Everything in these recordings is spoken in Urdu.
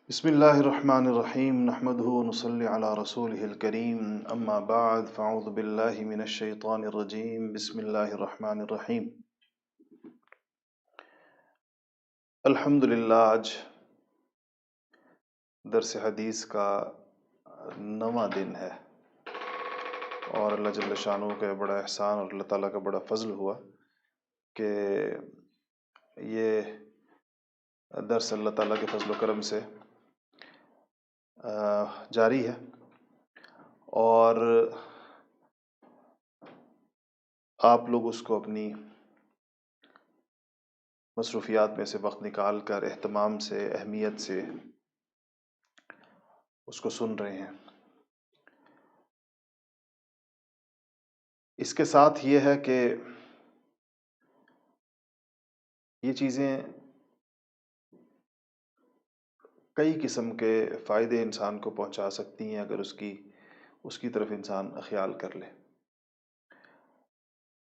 بسم الله الرحمن الرحيم نحمده ونصلي على رسوله الكريم أما بعد فأعوذ بالله من الشيطان الرجيم بسم الله الرحمن الرحيم الحمد للہ آج درس حدیث کا نواں دن ہے اور اللہ جل شانہ کا بڑا احسان اور اللہ تعالیٰ کا بڑا فضل ہوا کہ یہ درس اللہ تعالیٰ کے فضل و کرم سے جاری ہے اور آپ لوگ اس کو اپنی مصروفیات میں سے وقت نکال کر اہتمام سے اہمیت سے اس کو سن رہے ہیں۔ اس کے ساتھ یہ ہے کہ یہ چیزیں کئی قسم کے فائدے انسان کو پہنچا سکتی ہیں اگر اس کی طرف انسان خیال کر لے۔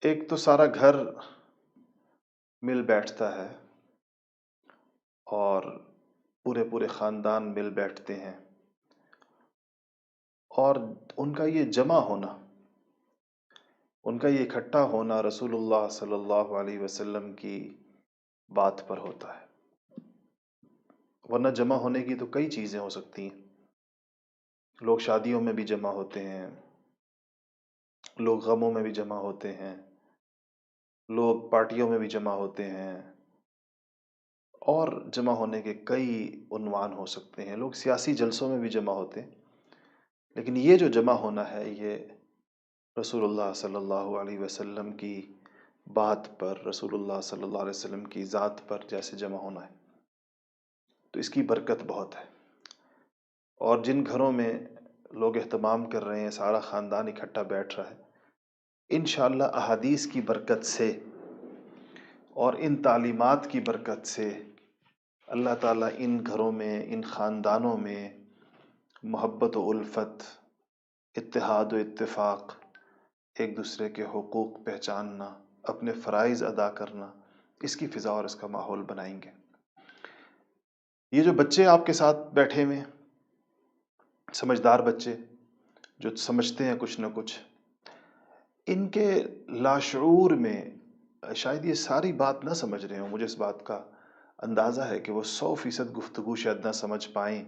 ایک تو سارا گھر مل بیٹھتا ہے اور پورے خاندان مل بیٹھتے ہیں اور ان کا یہ جمع ہونا، ان کا یہ اکٹھا ہونا رسول اللہ صلی اللہ علیہ وسلم کی بات پر ہوتا ہے، ورنہ جمع ہونے کی تو کئی چیزیں ہو سکتی ہیں۔ لوگ شادیوں میں بھی جمع ہوتے ہیں، لوگ غموں میں بھی جمع ہوتے ہیں، لوگ پارٹیوں میں بھی جمع ہوتے ہیں اور جمع ہونے کے کئی عنوان ہو سکتے ہیں۔ لوگ سیاسی جلسوں میں بھی جمع ہوتے ہیں، لیکن یہ جو جمع ہونا ہے یہ رسول اللہ صلی اللہ علیہ وسلم کی بات پر، رسول اللہ صلی اللہ علیہ وسلم کی ذات پر جیسے جمع ہونا ہے، تو اس کی برکت بہت ہے۔ اور جن گھروں میں لوگ اہتمام کر رہے ہیں، سارا خاندان اکٹھا بیٹھ رہا ہے، انشاءاللہ احادیث کی برکت سے اور ان تعلیمات کی برکت سے اللہ تعالیٰ ان گھروں میں، ان خاندانوں میں محبت و الفت، اتحاد و اتفاق، ایک دوسرے کے حقوق پہچاننا، اپنے فرائض ادا کرنا، اس کی فضا اور اس کا ماحول بنائیں گے۔ یہ جو بچے آپ کے ساتھ بیٹھے ہوئے ہیں، سمجھدار بچے جو سمجھتے ہیں کچھ نہ کچھ، ان کے لاشعور میں شاید یہ ساری بات نہ سمجھ رہے ہوں، مجھے اس بات کا اندازہ ہے کہ وہ 100% گفتگو شاید نہ سمجھ پائیں،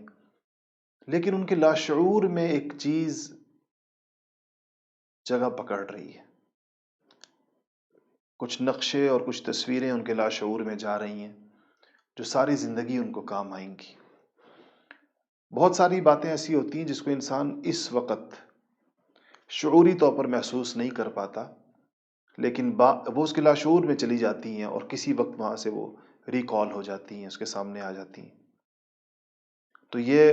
لیکن ان کے لاشعور میں ایک چیز جگہ پکڑ رہی ہے، کچھ نقشے اور کچھ تصویریں ان کے لاشعور میں جا رہی ہیں جو ساری زندگی ان کو کام آئیں گی۔ بہت ساری باتیں ایسی ہوتی ہیں جس کو انسان اس وقت شعوری طور پر محسوس نہیں کر پاتا، لیکن وہ اس کے لاشعور میں چلی جاتی ہیں اور کسی وقت وہاں سے وہ ریکال ہو جاتی ہیں، اس کے سامنے آ جاتی ہیں۔ تو یہ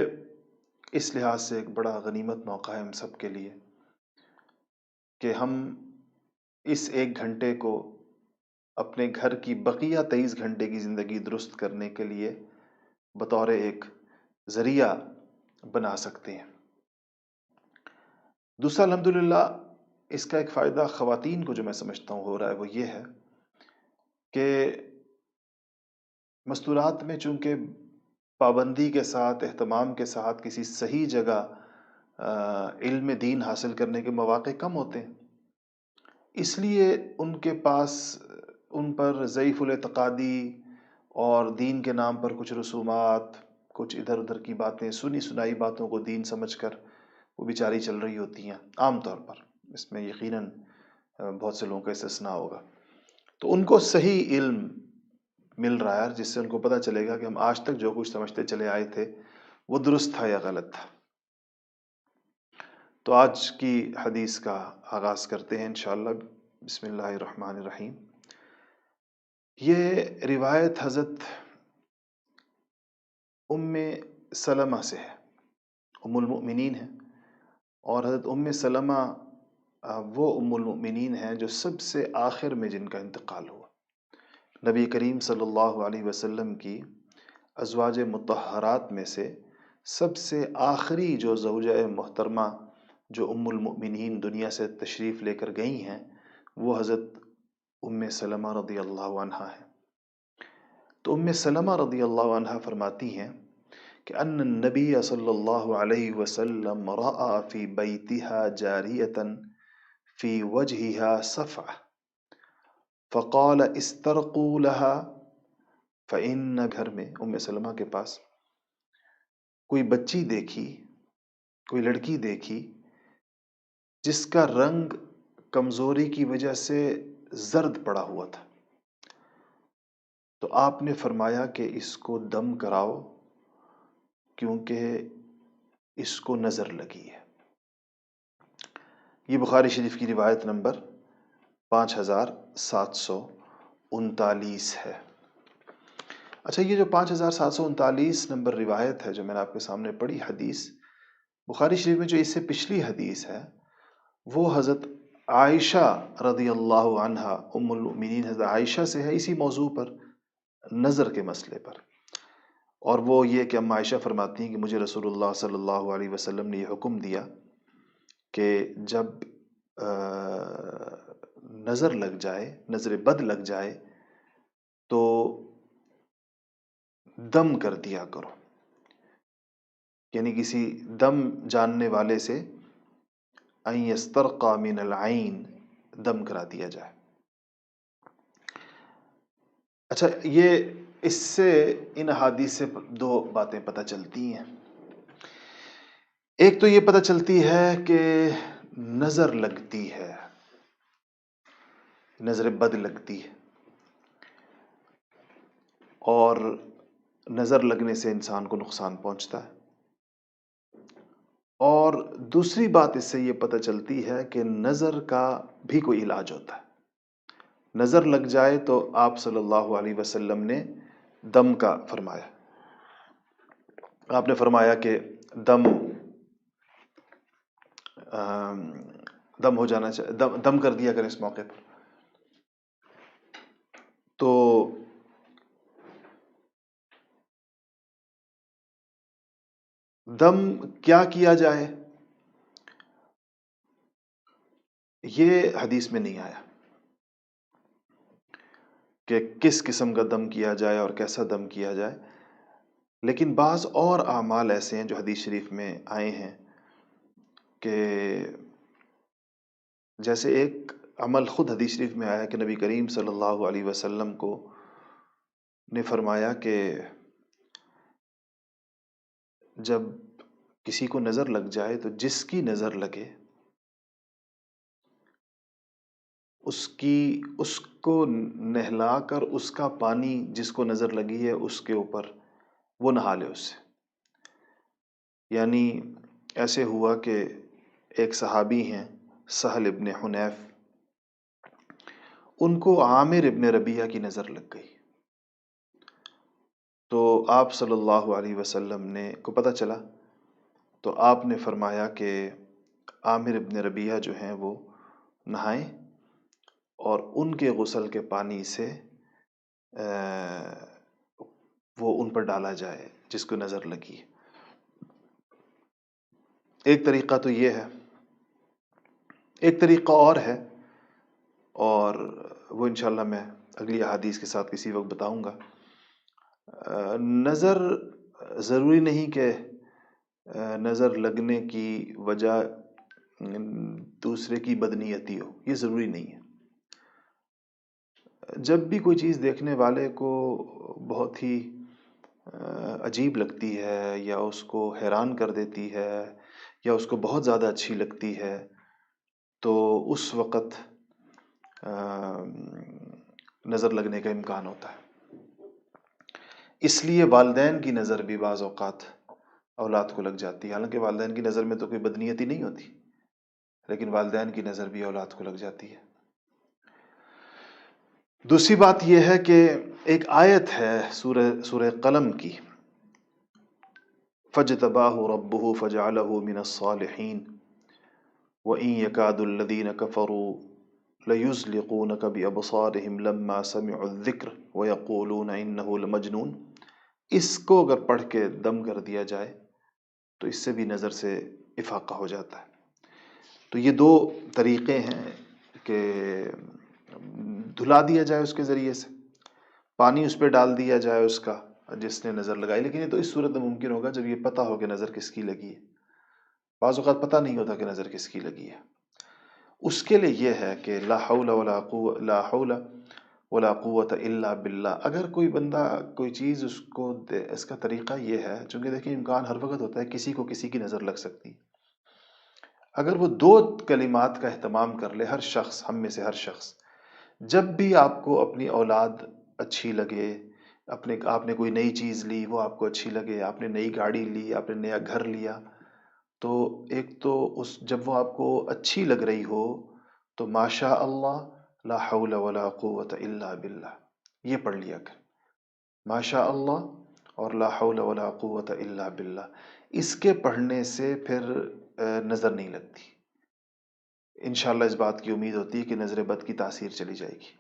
اس لحاظ سے ایک بڑا غنیمت موقع ہے ہم سب کے لیے کہ ہم اس 1 گھنٹے کو اپنے گھر کی بقیہ 23 گھنٹے کی زندگی درست کرنے کے لیے بطور ایک ذریعہ بنا سکتے ہیں۔ دوسرا الحمدللہ اس کا ایک فائدہ خواتین کو جو میں سمجھتا ہوں ہو رہا ہے وہ یہ ہے کہ مستورات میں چونکہ پابندی کے ساتھ، اہتمام کے ساتھ کسی صحیح جگہ علم دین حاصل کرنے کے مواقع کم ہوتے ہیں، اس لیے ان کے پاس ان پر ضعیف الاعتقادی اور دین کے نام پر کچھ رسومات، کچھ ادھر ادھر کی باتیں، سنی سنائی باتوں کو دین سمجھ کر وہ بیچاری چل رہی ہوتی ہیں عام طور پر۔ اس میں یقیناً بہت سے لوگوں کا استثناء ہوگا۔ تو ان کو صحیح علم مل رہا ہے جس سے ان کو پتہ چلے گا کہ ہم آج تک جو کچھ سمجھتے چلے آئے تھے وہ درست تھا یا غلط تھا۔ تو آج کی حدیث کا آغاز کرتے ہیں انشاءاللہ۔ بسم اللہ الرحمن الرحیم۔ یہ روایت حضرت ام سلمہ سے ہے، ام المؤمنین ہیں، اور حضرت ام سلمہ وہ ام المؤمنین ہیں جو سب سے آخر میں جن کا انتقال ہوا۔ نبی کریم صلی اللہ علیہ وسلم کی ازواج مطہرات میں سے سب سے آخری جو زوجہ محترمہ جو ام المؤمنین دنیا سے تشریف لے کر گئی ہیں وہ حضرت ام سلمہ رضی اللہ عنہا ہے۔ تو ام سلمہ رضی اللہ عنہا فرماتی ہیں کہ ان النبی صلی اللہ علیہ وسلم رأى فی بیتها جاریتا فی وجہها صفعہ فقال استرقوا لها فإن گھر میں ام سلمہ کے پاس کوئی بچی دیکھی، کوئی لڑکی دیکھی جس کا رنگ کمزوری کی وجہ سے زرد پڑا ہوا تھا، تو آپ نے فرمایا کہ اس کو دم کراؤ کیونکہ اس کو نظر لگی ہے۔ یہ بخاری شریف کی روایت نمبر 5739 ہے۔ اچھا، یہ جو 5739 نمبر روایت ہے جو میں نے آپ کے سامنے پڑھی حدیث، بخاری شریف میں جو اس سے پچھلی حدیث ہے وہ حضرت عائشہ رضی اللہ عنہا ام المؤمنین حضرت عائشہ سے ہے، اسی موضوع پر، نظر کے مسئلے پر۔ اور وہ یہ کہ ام عائشہ فرماتی ہیں کہ مجھے رسول اللہ صلی اللہ علیہ وسلم نے یہ حکم دیا کہ جب نظر لگ جائے، نظر بد لگ جائے تو دم کر دیا کرو، یعنی کسی دم جاننے والے سے ان یسترقى من العین، دم کرا دیا جائے۔ اچھا، یہ اس سے ان احادیث سے دو باتیں پتہ چلتی ہیں۔ ایک تو یہ پتہ چلتی ہے کہ نظر لگتی ہے، نظر بد لگتی ہے، اور نظر لگنے سے انسان کو نقصان پہنچتا ہے۔ اور دوسری بات اس سے یہ پتہ چلتی ہے کہ نظر کا بھی کوئی علاج ہوتا ہے۔ نظر لگ جائے تو آپ صلی اللہ علیہ وسلم نے دم کا فرمایا، آپ نے فرمایا کہ دم ہو جانا چاہیے، دم کر دیا کریں اس موقع پر۔ تو دم کیا جائے یہ حدیث میں نہیں آیا کہ کس قسم کا دم کیا جائے اور کیسا دم کیا جائے، لیکن بعض اور اعمال ایسے ہیں جو حدیث شریف میں آئے ہیں کہ جیسے ایک عمل خود حدیث شریف میں آیا کہ نبی کریم صلی اللہ علیہ وسلم کو نے فرمایا کہ جب کسی کو نظر لگ جائے تو جس کی نظر لگے اس کو نہلا کر اس کا پانی جس کو نظر لگی ہے اس کے اوپر وہ نہا لے اس سے۔ یعنی ایسے ہوا کہ ایک صحابی ہیں سہل ابن حنیف، ان کو عامر ابن ربیعہ کی نظر لگ گئی، تو آپ صلی اللہ علیہ وسلم نے کو پتہ چلا، تو آپ نے فرمایا کہ عامر ابن ربیعہ جو ہیں وہ نہائیں اور ان کے غسل کے پانی سے وہ ان پر ڈالا جائے جس کو نظر لگی۔ ایک طریقہ تو یہ ہے، ایک طریقہ اور ہے، اور وہ انشاءاللہ میں اگلی احادیث کے ساتھ کسی وقت بتاؤں گا۔ نظر ضروری نہیں کہ نظر لگنے کی وجہ دوسرے کی بدنیتی ہو، یہ ضروری نہیں ہے۔ جب بھی کوئی چیز دیکھنے والے کو بہت ہی عجیب لگتی ہے یا اس کو حیران کر دیتی ہے یا اس کو بہت زیادہ اچھی لگتی ہے تو اس وقت نظر لگنے کا امکان ہوتا ہے۔ اس لیے والدین کی نظر بھی بعض اوقات اولاد کو لگ جاتی ہے، حالانکہ والدین کی نظر میں تو کوئی بدنیتی نہیں ہوتی، لیکن والدین کی نظر بھی اولاد کو لگ جاتی ہے۔ دوسری بات یہ ہے کہ ایک آیت ہے سورہ قلم کی، فَاجْتَبَاهُ رَبُّهُ فَجَعَلَهُ مِنَ الصَّالِحِينَ وَإِن يَكَادُ الَّذِينَ كَفَرُوا لَيُزْلِقُونَكَ بِأَبْصَارِهِمْ لَمَّا سَمِعُوا الذِّكْرَ وَيَقُولُونَ إِنَّهُ لَمَجْنُونٌ۔ اس کو اگر پڑھ کے دم کر دیا جائے تو اس سے بھی نظر سے افاقہ ہو جاتا ہے۔ تو یہ دو طریقے ہیں کہ دھلا دیا جائے اس کے ذریعے سے، پانی اس پہ ڈال دیا جائے اس کا، جس نے نظر لگائی، لیکن یہ تو اس صورت میں ممکن ہوگا جب یہ پتہ ہو کہ نظر کس کی لگی ہے. بعض اوقات پتہ نہیں ہوتا کہ نظر کس کی لگی ہے. اس کے لیے یہ ہے کہ لا حول ولا قوت الا باللہ. اگر کوئی بندہ کوئی چیز اس کو اس کا طریقہ یہ ہے، چونکہ دیکھیں امکان ہر وقت ہوتا ہے کسی کو کسی کی نظر لگ سکتی ہے. اگر وہ دو کلمات کا اہتمام کر لے، ہر شخص، ہم میں سے ہر شخص، جب بھی آپ کو اپنی اولاد اچھی لگے، آپ نے کوئی نئی چیز لی وہ آپ کو اچھی لگے، آپ نے نئی گاڑی لی، آپ نے نیا گھر لیا، تو ایک تو جب وہ آپ کو اچھی لگ رہی ہو تو ماشاء اللہ لا حول ولا قوت الا باللہ یہ پڑھ لیا کر. ماشاء اللہ اور لا حول ولا قوت الا باللہ، اس کے پڑھنے سے پھر نظر نہیں لگتی. انشاءاللہ اس بات کی امید ہوتی ہے کہ نظر بد کی تاثیر چلی جائے گی.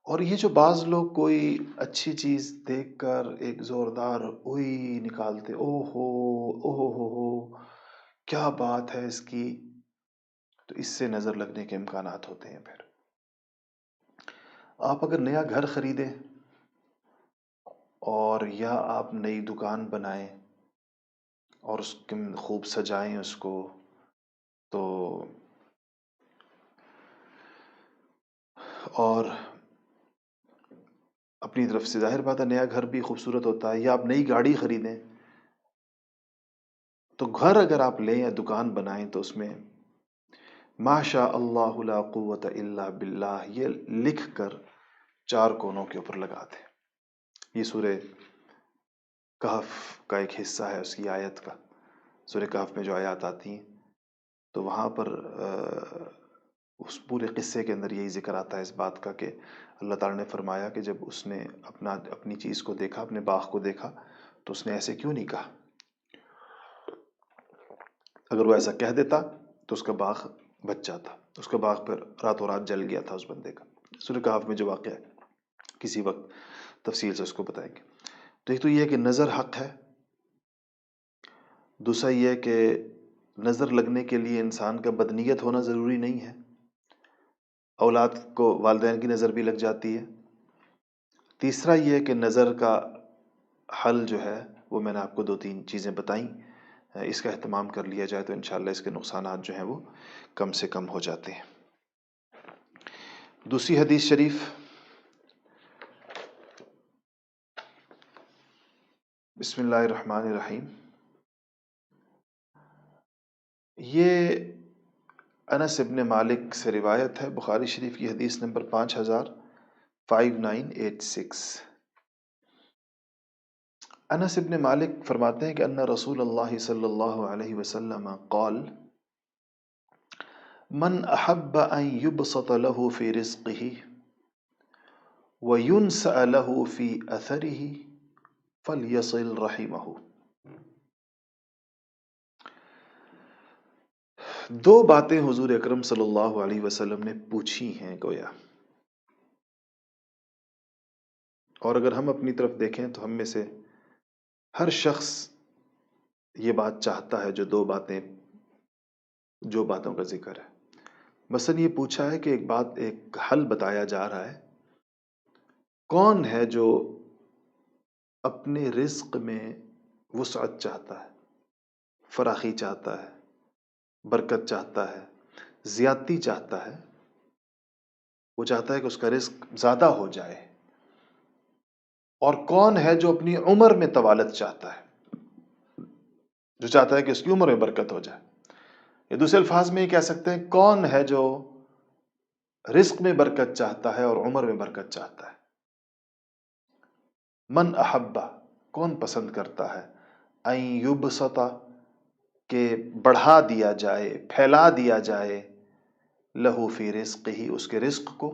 اور یہ جو بعض لوگ کوئی اچھی چیز دیکھ کر ایک زوردار اوئی نکالتے، او ہو کیا بات ہے اس کی، تو اس سے نظر لگنے کے امکانات ہوتے ہیں. پھر آپ اگر نیا گھر خریدیں اور یا آپ نئی دکان بنائیں اور اس کے خوب سجائیں اس کو، تو اور اپنی طرف سے ظاہر بات ہے نیا گھر بھی خوبصورت ہوتا ہے، یا آپ نئی گاڑی خریدیں، تو گھر اگر آپ لیں یا دکان بنائیں تو اس میں ماشاء اللہ لا قوت الا باللہ یہ لکھ کر 4 کونوں کے اوپر لگا دیں. یہ سورہ کہف کا ایک حصہ ہے، اس کی آیت کا. سورہ کہف میں جو آیات آتی ہیں تو وہاں پر اس پورے قصے کے اندر یہی ذکر آتا ہے اس بات کا کہ اللہ تعالیٰ نے فرمایا کہ جب اس نے اپنی چیز کو دیکھا، اپنے باغ کو دیکھا، تو اس نے ایسے کیوں نہیں کہا. اگر وہ ایسا کہہ دیتا تو اس کا باغ بچ جاتا. اس کا باغ پھر راتوں رات جل گیا تھا اس بندے کا. سورہ کہف میں جو واقعہ ہے کسی وقت تفصیل سے اس کو بتائیں گے. تو ایک تو یہ کہ نظر حق ہے، دوسرا یہ کہ نظر لگنے کے لیے انسان کا بدنیت ہونا ضروری نہیں ہے، اولاد کو والدین کی نظر بھی لگ جاتی ہے. تیسرا یہ کہ نظر کا حل جو ہے وہ میں نے آپ کو 2-3 چیزیں بتائیں، اس کا اہتمام کر لیا جائے تو انشاءاللہ اس کے نقصانات جو ہیں وہ کم سے کم ہو جاتے ہیں. دوسری حدیث شریف، بسم اللہ الرحمن الرحیم. یہ انس ابن مالک سے روایت ہے، بخاری شریف کی حدیث نمبر 5986. انس ابن مالک فرماتے ہیں کہ ان رسول اللہ صلی اللہ علیہ وسلم قال من احب ان يبسط له في رزقه وينسأ له في اثره فليصل رحمه. دو باتیں حضور اکرم صلی اللہ علیہ وسلم نے پوچھی ہیں گویا، اور اگر ہم اپنی طرف دیکھیں تو ہم میں سے ہر شخص یہ بات چاہتا ہے جو باتوں کا ذکر ہے. مثلا یہ پوچھا ہے کہ ایک حل بتایا جا رہا ہے، کون ہے جو اپنے رزق میں وسعت چاہتا ہے، فراخی چاہتا ہے، برکت چاہتا ہے، زیادتی چاہتا ہے، وہ چاہتا ہے کہ اس کا رزق زیادہ ہو جائے. اور کون ہے جو اپنی عمر میں طوالت چاہتا ہے، جو چاہتا ہے کہ اس کی عمر میں برکت ہو جائے. یا دوسرے الفاظ میں یہ کہہ سکتے ہیں کون ہے جو رزق میں برکت چاہتا ہے اور عمر میں برکت چاہتا ہے. من احبا، کون پسند کرتا ہے، این یبسطا، کہ بڑھا دیا جائے، پھیلا دیا جائے، لہو فی رزق ہی، اس کے رزق کو،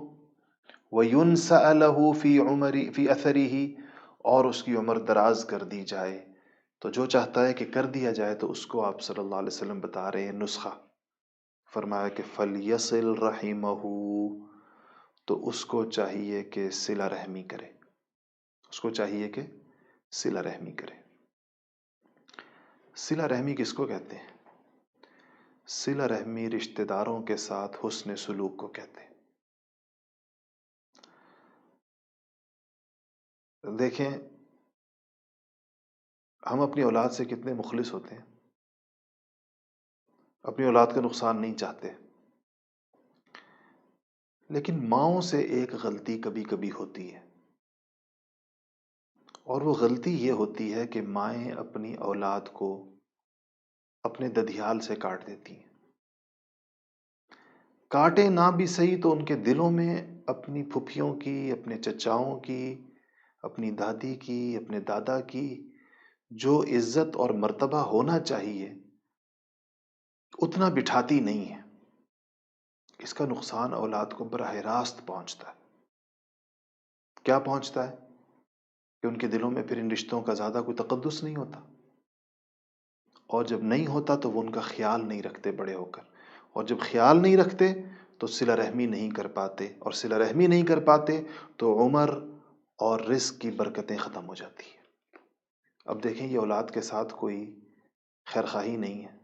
وینسأ لہو فی اثری ہی، اور اس کی عمر دراز کر دی جائے. تو جو چاہتا ہے کہ کر دیا جائے تو اس کو آپ صلی اللہ علیہ وسلم بتا رہے ہیں نسخہ. فرمایا کہ فلیصل رحمہ، تو اس کو چاہیے کہ صلہ رحمی کرے، اس کو چاہیے کہ صلہ رحمی کرے. صلہ رحمی کس کو کہتے ہیں؟ صلہ رحمی رشتہ داروں کے ساتھ حسن سلوک کو کہتے ہیں. دیکھیں ہم اپنی اولاد سے کتنے مخلص ہوتے ہیں، اپنی اولاد کا نقصان نہیں چاہتے، لیکن ماؤں سے ایک غلطی کبھی کبھی ہوتی ہے، اور وہ غلطی یہ ہوتی ہے کہ مائیں اپنی اولاد کو اپنے ددھیال سے کاٹ دیتی ہیں۔ کاٹے نہ بھی صحیح تو ان کے دلوں میں اپنی پھپھیوں کی، اپنے چچاؤں کی، اپنی دادی کی، اپنے دادا کی جو عزت اور مرتبہ ہونا چاہیے اتنا بٹھاتی نہیں ہے۔ اس کا نقصان اولاد کو براہ راست پہنچتا ہے۔ کیا پہنچتا ہے؟ کہ ان کے دلوں میں پھر ان رشتوں کا زیادہ کوئی تقدس نہیں ہوتا، اور جب نہیں ہوتا تو وہ ان کا خیال نہیں رکھتے بڑے ہو کر، اور جب خیال نہیں رکھتے تو صلہ رحمی نہیں کر پاتے، اور صلہ رحمی نہیں کر پاتے تو عمر اور رزق کی برکتیں ختم ہو جاتی ہیں۔ اب دیکھیں یہ اولاد کے ساتھ کوئی خیرخواہی نہیں ہے،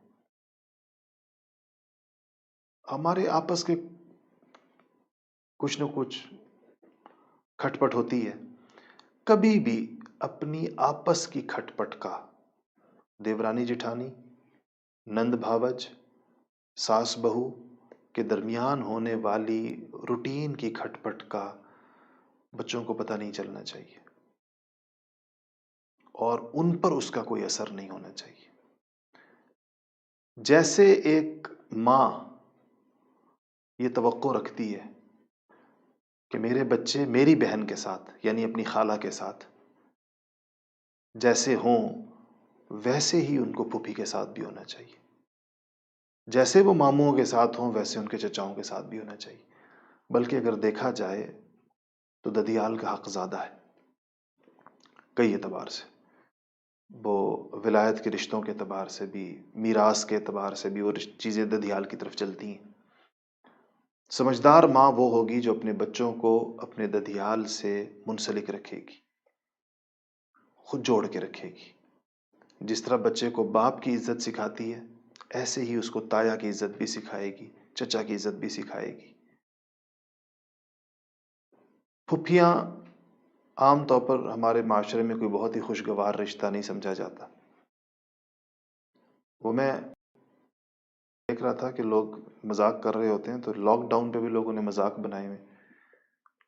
ہمارے آپس کے کچھ نہ کچھ کھٹ پٹ ہوتی ہے۔ کبھی بھی اپنی آپس کی کھٹ پٹ کا دیورانی جٹھانی، نند بھاوج، ساس بہو کے درمیان ہونے والی روٹین کی کھٹ پٹ کا بچوں کو پتہ نہیں چلنا چاہیے، اور ان پر اس کا کوئی اثر نہیں ہونا چاہیے۔ جیسے ایک ماں یہ توقع رکھتی ہے کہ میرے بچے میری بہن کے ساتھ یعنی اپنی خالہ کے ساتھ جیسے ہوں ویسے ہی ان کو پھوپھی کے ساتھ بھی ہونا چاہیے، جیسے وہ ماموں کے ساتھ ہوں ویسے ان کے چچاؤں کے ساتھ بھی ہونا چاہیے، بلکہ اگر دیکھا جائے تو ددیال کا حق زیادہ ہے کئی اعتبار سے، وہ ولایت کے رشتوں کے اعتبار سے بھی، میراث کے اعتبار سے بھی وہ چیزیں ددیال کی طرف چلتی ہیں۔ سمجھدار ماں وہ ہوگی جو اپنے بچوں کو اپنے ددیال سے منسلک رکھے گی، خود جوڑ کے رکھے گی۔ جس طرح بچے کو باپ کی عزت سکھاتی ہے ایسے ہی اس کو تایا کی عزت بھی سکھائے گی، چچا کی عزت بھی سکھائے گی۔ پھپھیاں عام طور پر ہمارے معاشرے میں کوئی بہت ہی خوشگوار رشتہ نہیں سمجھا جاتا۔ وہ میں دیکھ رہا تھا کہ لوگ مذاق کر رہے ہوتے ہیں، تو لاک ڈاؤن پہ بھی لوگوں نے مذاق بنائے ہوئے،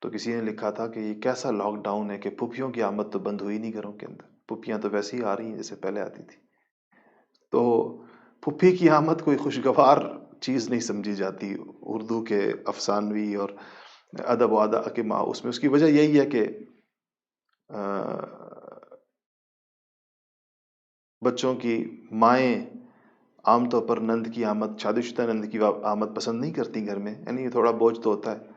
تو کسی نے لکھا تھا کہ یہ کیسا لاک ڈاؤن ہے کہ پھپھیوں کی آمد تو بند ہوئی نہیں گھروں کے اندر، پھپھیاں تو ویسے ہی آ رہی ہیں جیسے پہلے آتی تھی۔ تو پھپھی کی آمد کوئی خوشگوار چیز نہیں سمجھی جاتی اردو کے افسانوی اور ادب و ادا کے ماں، اس میں اس کی وجہ یہی ہے کہ بچوں کی مائیں عام طور پر نند کی آمد، شادی شدہ نند کی آمد پسند نہیں کرتی گھر میں، یعنی تھوڑا بوجھ تو ہوتا ہے،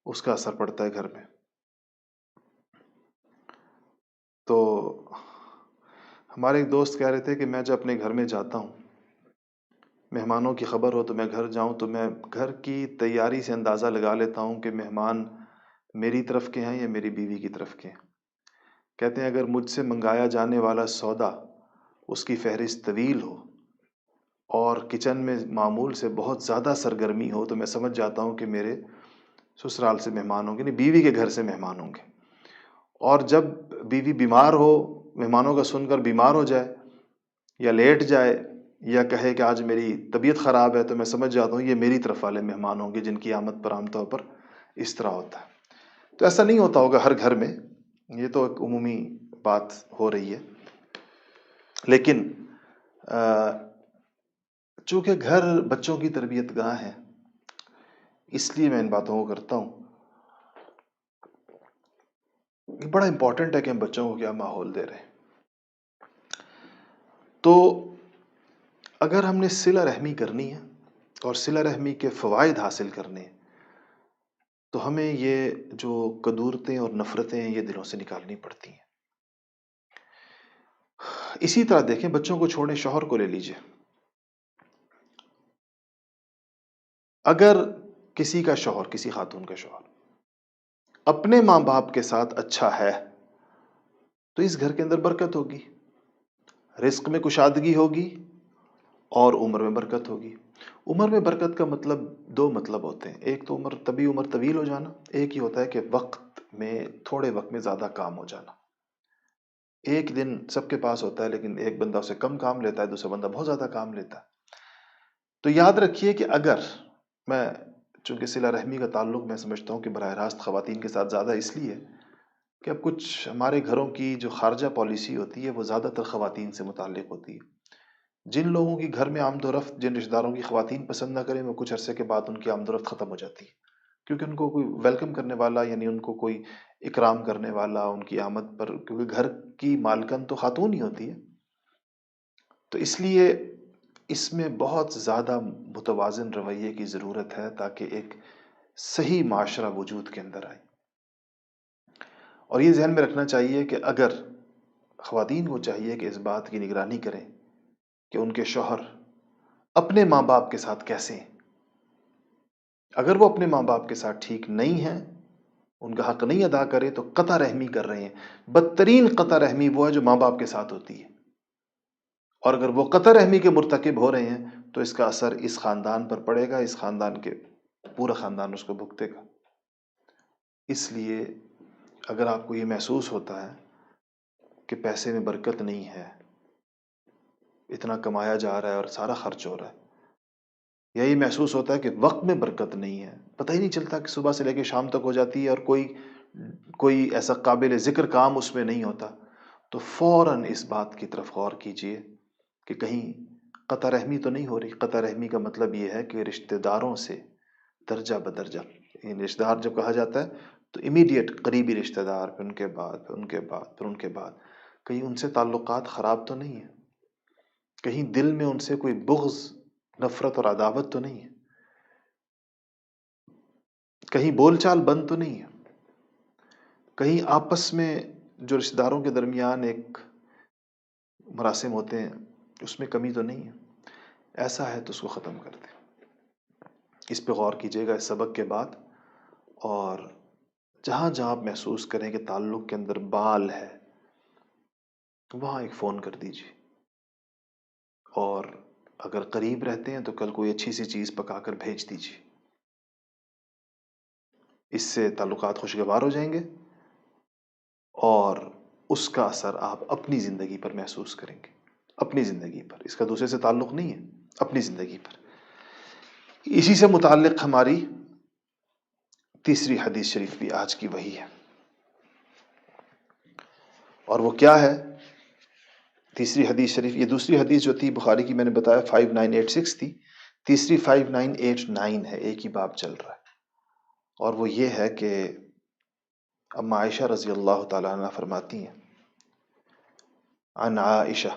اس کا اثر پڑتا ہے گھر میں۔ تو ہمارے ایک دوست کہہ رہے تھے کہ میں جب اپنے گھر میں جاتا ہوں، مہمانوں کی خبر ہو تو میں گھر جاؤں تو میں گھر کی تیاری سے اندازہ لگا لیتا ہوں کہ مہمان میری طرف کے ہیں یا میری بیوی کی طرف کے ہیں۔ کہتے ہیں اگر مجھ سے منگایا جانے والا سودا اس کی فہرست طویل ہو اور کچن میں معمول سے بہت زیادہ سرگرمی ہو تو میں سمجھ جاتا ہوں کہ میرے سسرال سے مہمان ہوں گے، یعنی بیوی کے گھر سے مہمان ہوں گے۔ اور جب بیوی بیمار ہو، مہمانوں کا سن کر بیمار ہو جائے یا لیٹ جائے یا کہے کہ آج میری طبیعت خراب ہے، تو میں سمجھ جاتا ہوں یہ میری طرف والے مہمان ہوں گے جن کی آمد پر عام طور پر اس طرح ہوتا ہے۔ تو ایسا نہیں ہوتا ہوگا ہر گھر میں، یہ تو ایک عمومی بات ہو رہی ہے، لیکن چونکہ گھر بچوں کی تربیت گاہ ہے اس لیے میں ان باتوں کو کرتا ہوں۔ یہ بڑا امپورٹنٹ ہے کہ ہم بچوں کو کیا ماحول دے رہے ہیں۔ تو اگر ہم نے صلہ رحمی کرنی ہے اور صلہ رحمی کے فوائد حاصل کرنے ہیں تو ہمیں یہ جو کدورتیں اور نفرتیں ہیں یہ دلوں سے نکالنی پڑتی ہیں۔ اسی طرح دیکھیں بچوں کو چھوڑیں، شوہر کو لے لیجئے، اگر کسی کا شوہر، کسی خاتون کا شوہر اپنے ماں باپ کے ساتھ اچھا ہے تو اس گھر کے اندر برکت ہوگی، رزق میں کشادگی ہوگی اور عمر میں برکت ہوگی۔ عمر میں برکت کا مطلب دو مطلب ہوتے ہیں، ایک تو عمر طویل ہو جانا، ایک یہ ہوتا ہے کہ وقت میں تھوڑے وقت میں زیادہ کام ہو جانا۔ ایک دن سب کے پاس ہوتا ہے، لیکن ایک بندہ اسے کم کام لیتا ہے، دوسرا بندہ بہت زیادہ کام لیتا ہے۔ تو یاد رکھیے کہ اگر میں، چونکہ صلہ رحمی کا تعلق میں سمجھتا ہوں کہ براہ راست خواتین کے ساتھ زیادہ اس لیے کہ اب کچھ ہمارے گھروں کی جو خارجہ پالیسی ہوتی ہے وہ زیادہ تر خواتین سے متعلق ہوتی ہے۔ جن لوگوں کی گھر میں آمد و رفت، جن رشتہ داروں کی خواتین پسند نہ کریں، وہ کچھ عرصے کے بعد ان کی آمد و رفت ختم ہو جاتی ہے، کیونکہ ان کو کوئی ویلکم کرنے والا، یعنی ان کو کوئی اکرام کرنے والا ان کی آمد پر، کیونکہ گھر کی مالکن تو خاتون ہی ہوتی ہے۔ تو اس لیے اس میں بہت زیادہ متوازن رویے کی ضرورت ہے تاکہ ایک صحیح معاشرہ وجود کے اندر آئے۔ اور یہ ذہن میں رکھنا چاہیے کہ اگر خواتین کو چاہیے کہ اس بات کی نگرانی کریں کہ ان کے شوہر اپنے ماں باپ کے ساتھ کیسے ہیں۔ اگر وہ اپنے ماں باپ کے ساتھ ٹھیک نہیں ہیں، ان کا حق نہیں ادا کرے، تو قطع رحمی کر رہے ہیں۔ بدترین قطع رحمی وہ ہے جو ماں باپ کے ساتھ ہوتی ہے، اور اگر وہ قطع رحمی کے مرتکب ہو رہے ہیں تو اس کا اثر اس خاندان پر پڑے گا، اس خاندان کے پورا خاندان اس کو بھگتے گا۔ اس لیے اگر آپ کو یہ محسوس ہوتا ہے کہ پیسے میں برکت نہیں ہے، اتنا کمایا جا رہا ہے اور سارا خرچ ہو رہا ہے، یا یہ محسوس ہوتا ہے کہ وقت میں برکت نہیں ہے، پتہ ہی نہیں چلتا کہ صبح سے لے کے شام تک ہو جاتی ہے اور کوئی ایسا قابل ذکر کام اس میں نہیں ہوتا، تو فوراً اس بات کی طرف غور کیجئے کہ کہیں قطع رحمی تو نہیں ہو رہی۔ قطع رحمی کا مطلب یہ ہے کہ رشتہ داروں سے درجہ بدرجہ، یعنی رشتہ دار جب کہا جاتا ہے تو امیڈیٹ قریبی رشتہ دار، پھر ان کے بعد، پھر ان کے بعد، پھر ان کے بعد، کہیں ان سے تعلقات خراب تو نہیں ہیں، کہیں دل میں ان سے کوئی بغض، نفرت اور عداوت تو نہیں ہے، کہیں بول چال بند تو نہیں ہے، کہیں آپس میں جو رشتہ داروں کے درمیان ایک مراسم ہوتے ہیں اس میں کمی تو نہیں ہے۔ ایسا ہے تو اس کو ختم کر دیں۔ اس پہ غور کیجیے گا اس سبق کے بعد، اور جہاں جہاں آپ محسوس کریں کہ تعلق کے اندر بال ہے، وہاں ایک فون کر دیجیے، اور اگر قریب رہتے ہیں تو کل کوئی اچھی سی چیز پکا کر بھیج دیجیے۔ اس سے تعلقات خوشگوار ہو جائیں گے، اور اس کا اثر آپ اپنی زندگی پر محسوس کریں گے، اپنی زندگی پر، اس کا دوسرے سے تعلق نہیں ہے، اپنی زندگی پر۔ اسی سے متعلق ہماری تیسری حدیث شریف بھی آج کی وہی ہے، اور وہ کیا ہے؟ تیسری حدیث شریف، یہ دوسری حدیث جو تھی بخاری کی میں نے بتایا 5986 تھی، تیسری 5989 ہے، ایک ہی باب چل رہا ہے، اور وہ یہ ہے کہ اما عائشہ رضی اللہ تعالیٰ عنہ فرماتی ہیں، عن عائشہ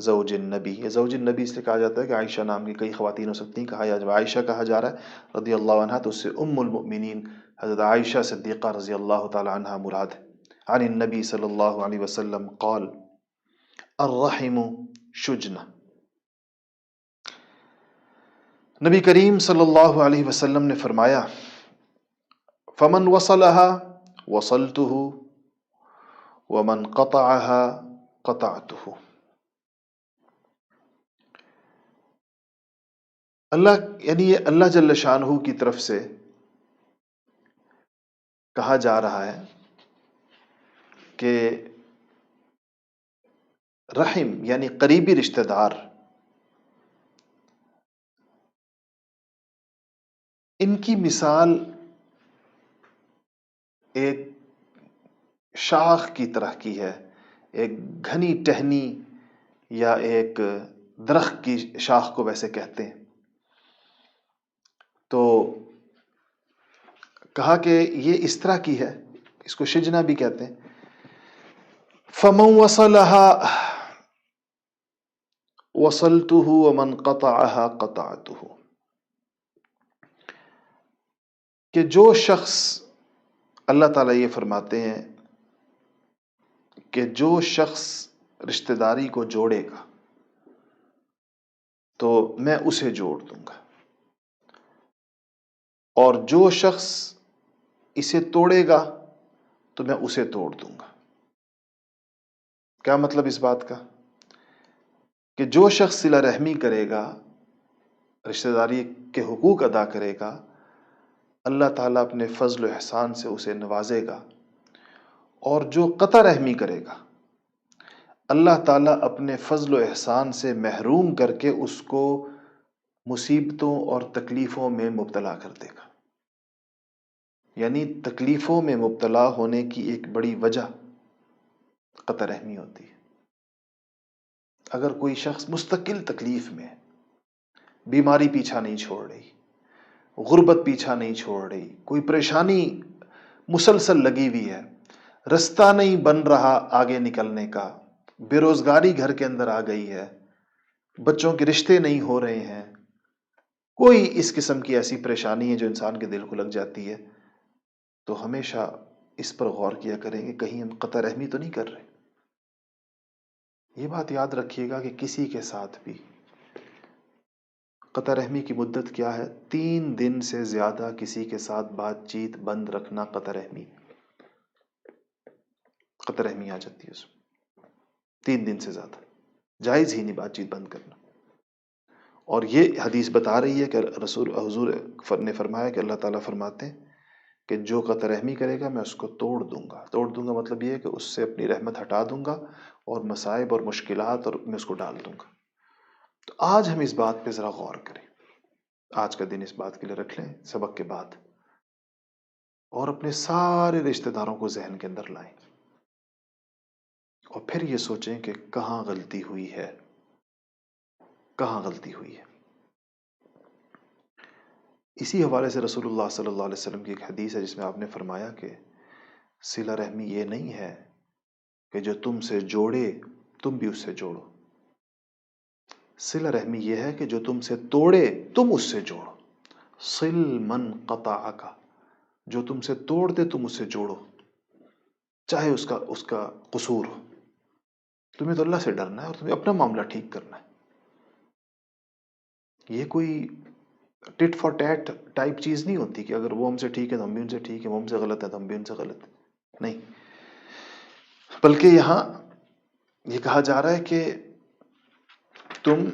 زوج النبی، یہ زوج النبی اس لیے کہا جاتا ہے کہ عائشہ نام کی کئی خواتین ہو سکتی ہیں، کہا جب عائشہ کہا جا رہا ہے رضی اللہ عنہ تو اس سے ام المؤمنین حضرت عائشہ صدیقہ رضی اللہ تعالی عنہ مراد ہے۔ عن النبی صلی اللہ علیہ وسلم قال الرحم شجنہ، نبی کریم صلی اللہ علیہ وسلم نے فرمایا فمن وصلها وصلته ومن قطعها قطعته۔ اللہ، یعنی یہ اللہ جل شانہ کی طرف سے کہا جا رہا ہے کہ رحم یعنی قریبی رشتہ دار، ان کی مثال ایک شاخ کی طرح کی ہے، ایک گھنی ٹہنی یا ایک درخت کی شاخ کو ویسے کہتے ہیں۔ تو کہا کہ یہ اس طرح کی ہے، اس کو شجنا بھی کہتے ہیں۔ فمن وصلها وصلته ومن قطعها قطعته، کہ جو شخص، اللہ تعالیٰ یہ فرماتے ہیں کہ جو شخص رشتہ داری کو جوڑے گا تو میں اسے جوڑ دوں گا، اور جو شخص اسے توڑے گا تو میں اسے توڑ دوں گا۔ کیا مطلب اس بات کا؟ کہ جو شخص صلہ رحمی کرے گا، رشتہ داری کے حقوق ادا کرے گا، اللہ تعالیٰ اپنے فضل و احسان سے اسے نوازے گا، اور جو قطع رحمی کرے گا، اللہ تعالیٰ اپنے فضل و احسان سے محروم کر کے اس کو مصیبتوں اور تکلیفوں میں مبتلا کر دے گا۔ یعنی تکلیفوں میں مبتلا ہونے کی ایک بڑی وجہ قطع رحمی ہوتی ہے۔ اگر کوئی شخص مستقل تکلیف میں ہے، بیماری پیچھا نہیں چھوڑ رہی، غربت پیچھا نہیں چھوڑ رہی، کوئی پریشانی مسلسل لگی ہوئی ہے، رستہ نہیں بن رہا آگے نکلنے کا، بے روزگاری گھر کے اندر آ گئی ہے، بچوں کے رشتے نہیں ہو رہے ہیں، کوئی اس قسم کی ایسی پریشانی ہے جو انسان کے دل کو لگ جاتی ہے، تو ہمیشہ اس پر غور کیا کریں کہ کہیں ہم قطع رحمی تو نہیں کر رہے۔ یہ بات یاد رکھیے گا کہ کسی کے ساتھ بھی قطع رحمی کی مدت کیا ہے؟ 3 دن سے زیادہ کسی کے ساتھ بات چیت بند رکھنا قطع رحمی آ جاتی ہے اس میں۔ 3 دن سے زیادہ جائز ہی نہیں بات چیت بند کرنا۔ اور یہ حدیث بتا رہی ہے کہ حضور نے فرمایا کہ اللہ تعالیٰ فرماتے ہیں کہ جو قطع رحمی کرے گا میں اس کو توڑ دوں گا۔ توڑ دوں گا مطلب یہ ہے کہ اس سے اپنی رحمت ہٹا دوں گا اور مصائب اور مشکلات اور میں اس کو ڈال دوں گا۔ تو آج ہم اس بات پہ ذرا غور کریں، آج کا دن اس بات کے لیے رکھ لیں سبق کے بعد، اور اپنے سارے رشتہ داروں کو ذہن کے اندر لائیں اور پھر یہ سوچیں کہ کہاں غلطی ہوئی ہے، کہاں غلطی ہوئی ہے۔ اسی حوالے سے رسول اللہ صلی اللہ علیہ وسلم کی ایک حدیث ہے جس میں آپ نے فرمایا کہ صلہ رحمی یہ نہیں ہے کہ جو تم سے جوڑے تم بھی اس سے جوڑو، صلہ رحمی یہ ہے کہ جو تم سے توڑے تم اس سے جوڑو۔ صل من قطعک، جو تم سے توڑ دے تم اس سے جوڑو، چاہے اس کا قصور ہو۔ تمہیں تو اللہ سے ڈرنا ہے اور تمہیں اپنا معاملہ ٹھیک کرنا ہے۔ یہ کوئی ٹٹ فار ٹیٹ ٹائپ چیز نہیں ہوتی کہ اگر وہ ہم سے ٹھیک ہے تو ہم بھی ان سے ٹھیک ہے، وہ ہم سے غلط ہے تو ہم بھی ان سے غلط ہے، نہیں۔ بلکہ یہاں یہ کہا جا رہا ہے کہ تم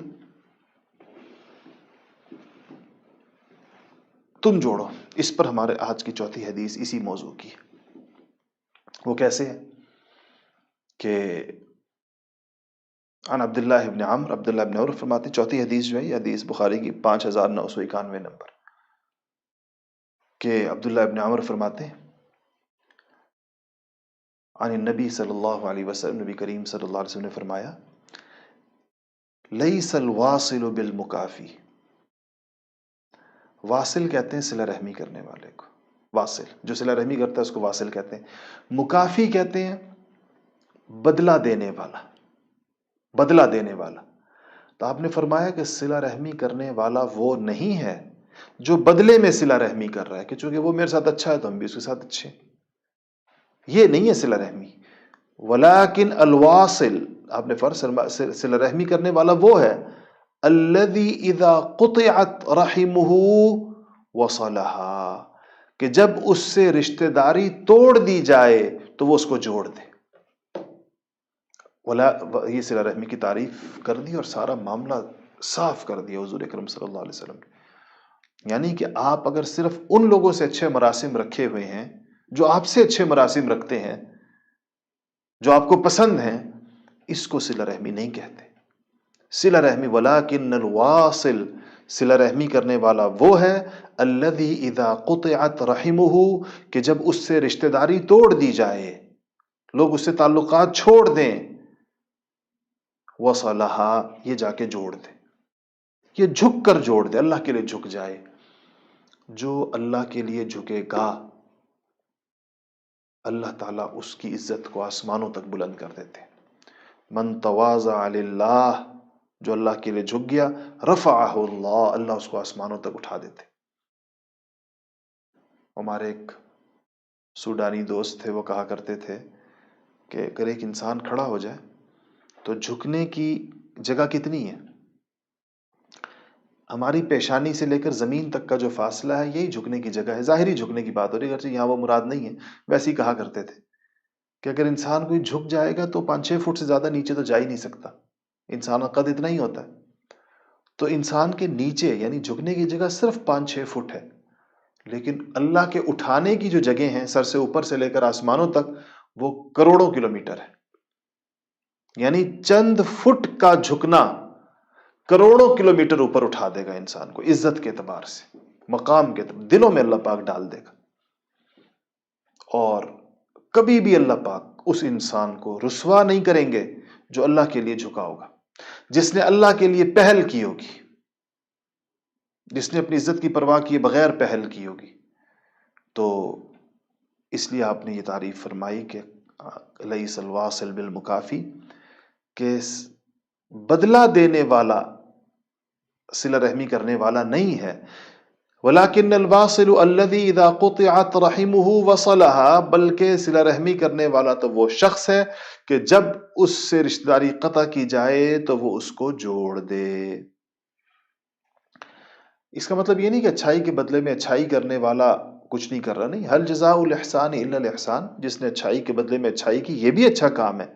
جوڑو۔ اس پر ہمارے آج کی چوتھی حدیث اسی موضوع کی ہے۔ وہ کیسے ہے کہ عن عبداللہ ابن عمر فرماتے ہیں، چوتھی حدیث جو ہے یہ حدیث بخاری کی 5991 نمبر، کہ عبداللہ ابن عمر فرماتے ہیں عن النبی صلی اللہ علیہ وسلم، نبی کریم صلی اللہ علیہ وسلم نے فرمایا، لیس الواصل بالمکافی، واصل کہتے ہیں صلہ رحمی کرنے والے کو، واصل جو صلہ رحمی کرتا ہے اس کو واصل کہتے ہیں۔ مکافی کہتے ہیں بدلہ دینے والا، بدلہ دینے والا۔ تو آپ نے فرمایا کہ صلہ رحمی کرنے والا وہ نہیں ہے جو بدلے میں صلہ رحمی کر رہا ہے کہ چونکہ وہ میرے ساتھ اچھا ہے تو ہم بھی اس کے ساتھ اچھے ہیں، یہ نہیں ہے صلہ رحمی۔ ولیکن الواصل، آپ نے صلہ رحمی کرنے والا وہ ہے الذی اذا قطعت رحمہ وصلہا، کہ جب اس سے رشتہ داری توڑ دی جائے تو وہ اس کو جوڑ دے۔ یہ صلہ رحمی کی تعریف کر دی اور سارا معاملہ صاف کر دیا حضور اکرم صلی اللہ علیہ وسلم نے۔ یعنی کہ آپ اگر صرف ان لوگوں سے اچھے مراسم رکھے ہوئے ہیں جو آپ سے اچھے مراسم رکھتے ہیں، جو آپ کو پسند ہیں، اس کو صلہ رحمی نہیں کہتے۔ صلہ رحمی ولیکن الواصل، صلہ رحمی کرنے والا وہ ہے الذی اذا قطعت رحمہ، کہ جب اس سے رشتہ داری توڑ دی جائے، لوگ اس سے تعلقات چھوڑ دیں، وصلہا، یہ جا کے جوڑ دے، یہ جھک کر جوڑ دے، اللہ کے لیے جھک جائے۔ جو اللہ کے لیے جھکے گا اللہ تعالیٰ اس کی عزت کو آسمانوں تک بلند کر دیتے۔ من تواضع للہ، جو اللہ کے لیے جھک گیا، رفعہ اللہ، اللہ اس کو آسمانوں تک اٹھا دیتے۔ ہمارے ایک سوڈانی دوست تھے، وہ کہا کرتے تھے کہ اگر ایک انسان کھڑا ہو جائے تو جھکنے کی جگہ کتنی ہے؟ ہماری پیشانی سے لے کر زمین تک کا جو فاصلہ ہے یہی جھکنے کی جگہ ہے۔ ظاہری جھکنے کی بات ہو رہی ہے، اگرچہ یہاں وہ مراد نہیں ہے، ویسے ہی کہا کرتے تھے کہ اگر انسان کوئی جھک جائے گا تو 5-6 فٹ سے زیادہ نیچے تو جا ہی نہیں سکتا، انسان کا قد اتنا ہی ہوتا ہے۔ تو انسان کے نیچے یعنی جھکنے کی جگہ صرف 5-6 فٹ ہے، لیکن اللہ کے اٹھانے کی جو جگہ ہیں سر سے اوپر سے لے کر آسمانوں تک وہ کروڑوں کلومیٹر ہے۔ یعنی چند فٹ کا جھکنا کروڑوں کلومیٹر اوپر اٹھا دے گا انسان کو، عزت کے اعتبار سے، مقام کے اعتبار، دلوں میں اللہ پاک ڈال دے گا. اور کبھی بھی اللہ پاک اس انسان کو رسوا نہیں کریں گے جو اللہ کے لیے جھکا ہوگا، جس نے اللہ کے لیے پہل کی ہوگی، جس نے اپنی عزت کی پرواہ کیے بغیر پہل کی ہوگی. تو اس لیے آپ نے یہ تعریف فرمائی کہ لیس الواصل بالمکافی، کہ بدلہ دینے والا صلہ رحمی کرنے والا نہیں ہے. ولیکن الواصل الذی اذا قطعت رحمہ وصلها، بلکہ صلہ رحمی کرنے والا تو وہ شخص ہے کہ جب اس سے رشتہ داری قطع کی جائے تو وہ اس کو جوڑ دے. اس کا مطلب یہ نہیں کہ اچھائی کے بدلے میں اچھائی کرنے والا کچھ نہیں کر رہا، نہیں. حل جزاء الاحسان الا الاحسان، جس نے اچھائی کے بدلے میں اچھائی کی یہ بھی اچھا کام ہے،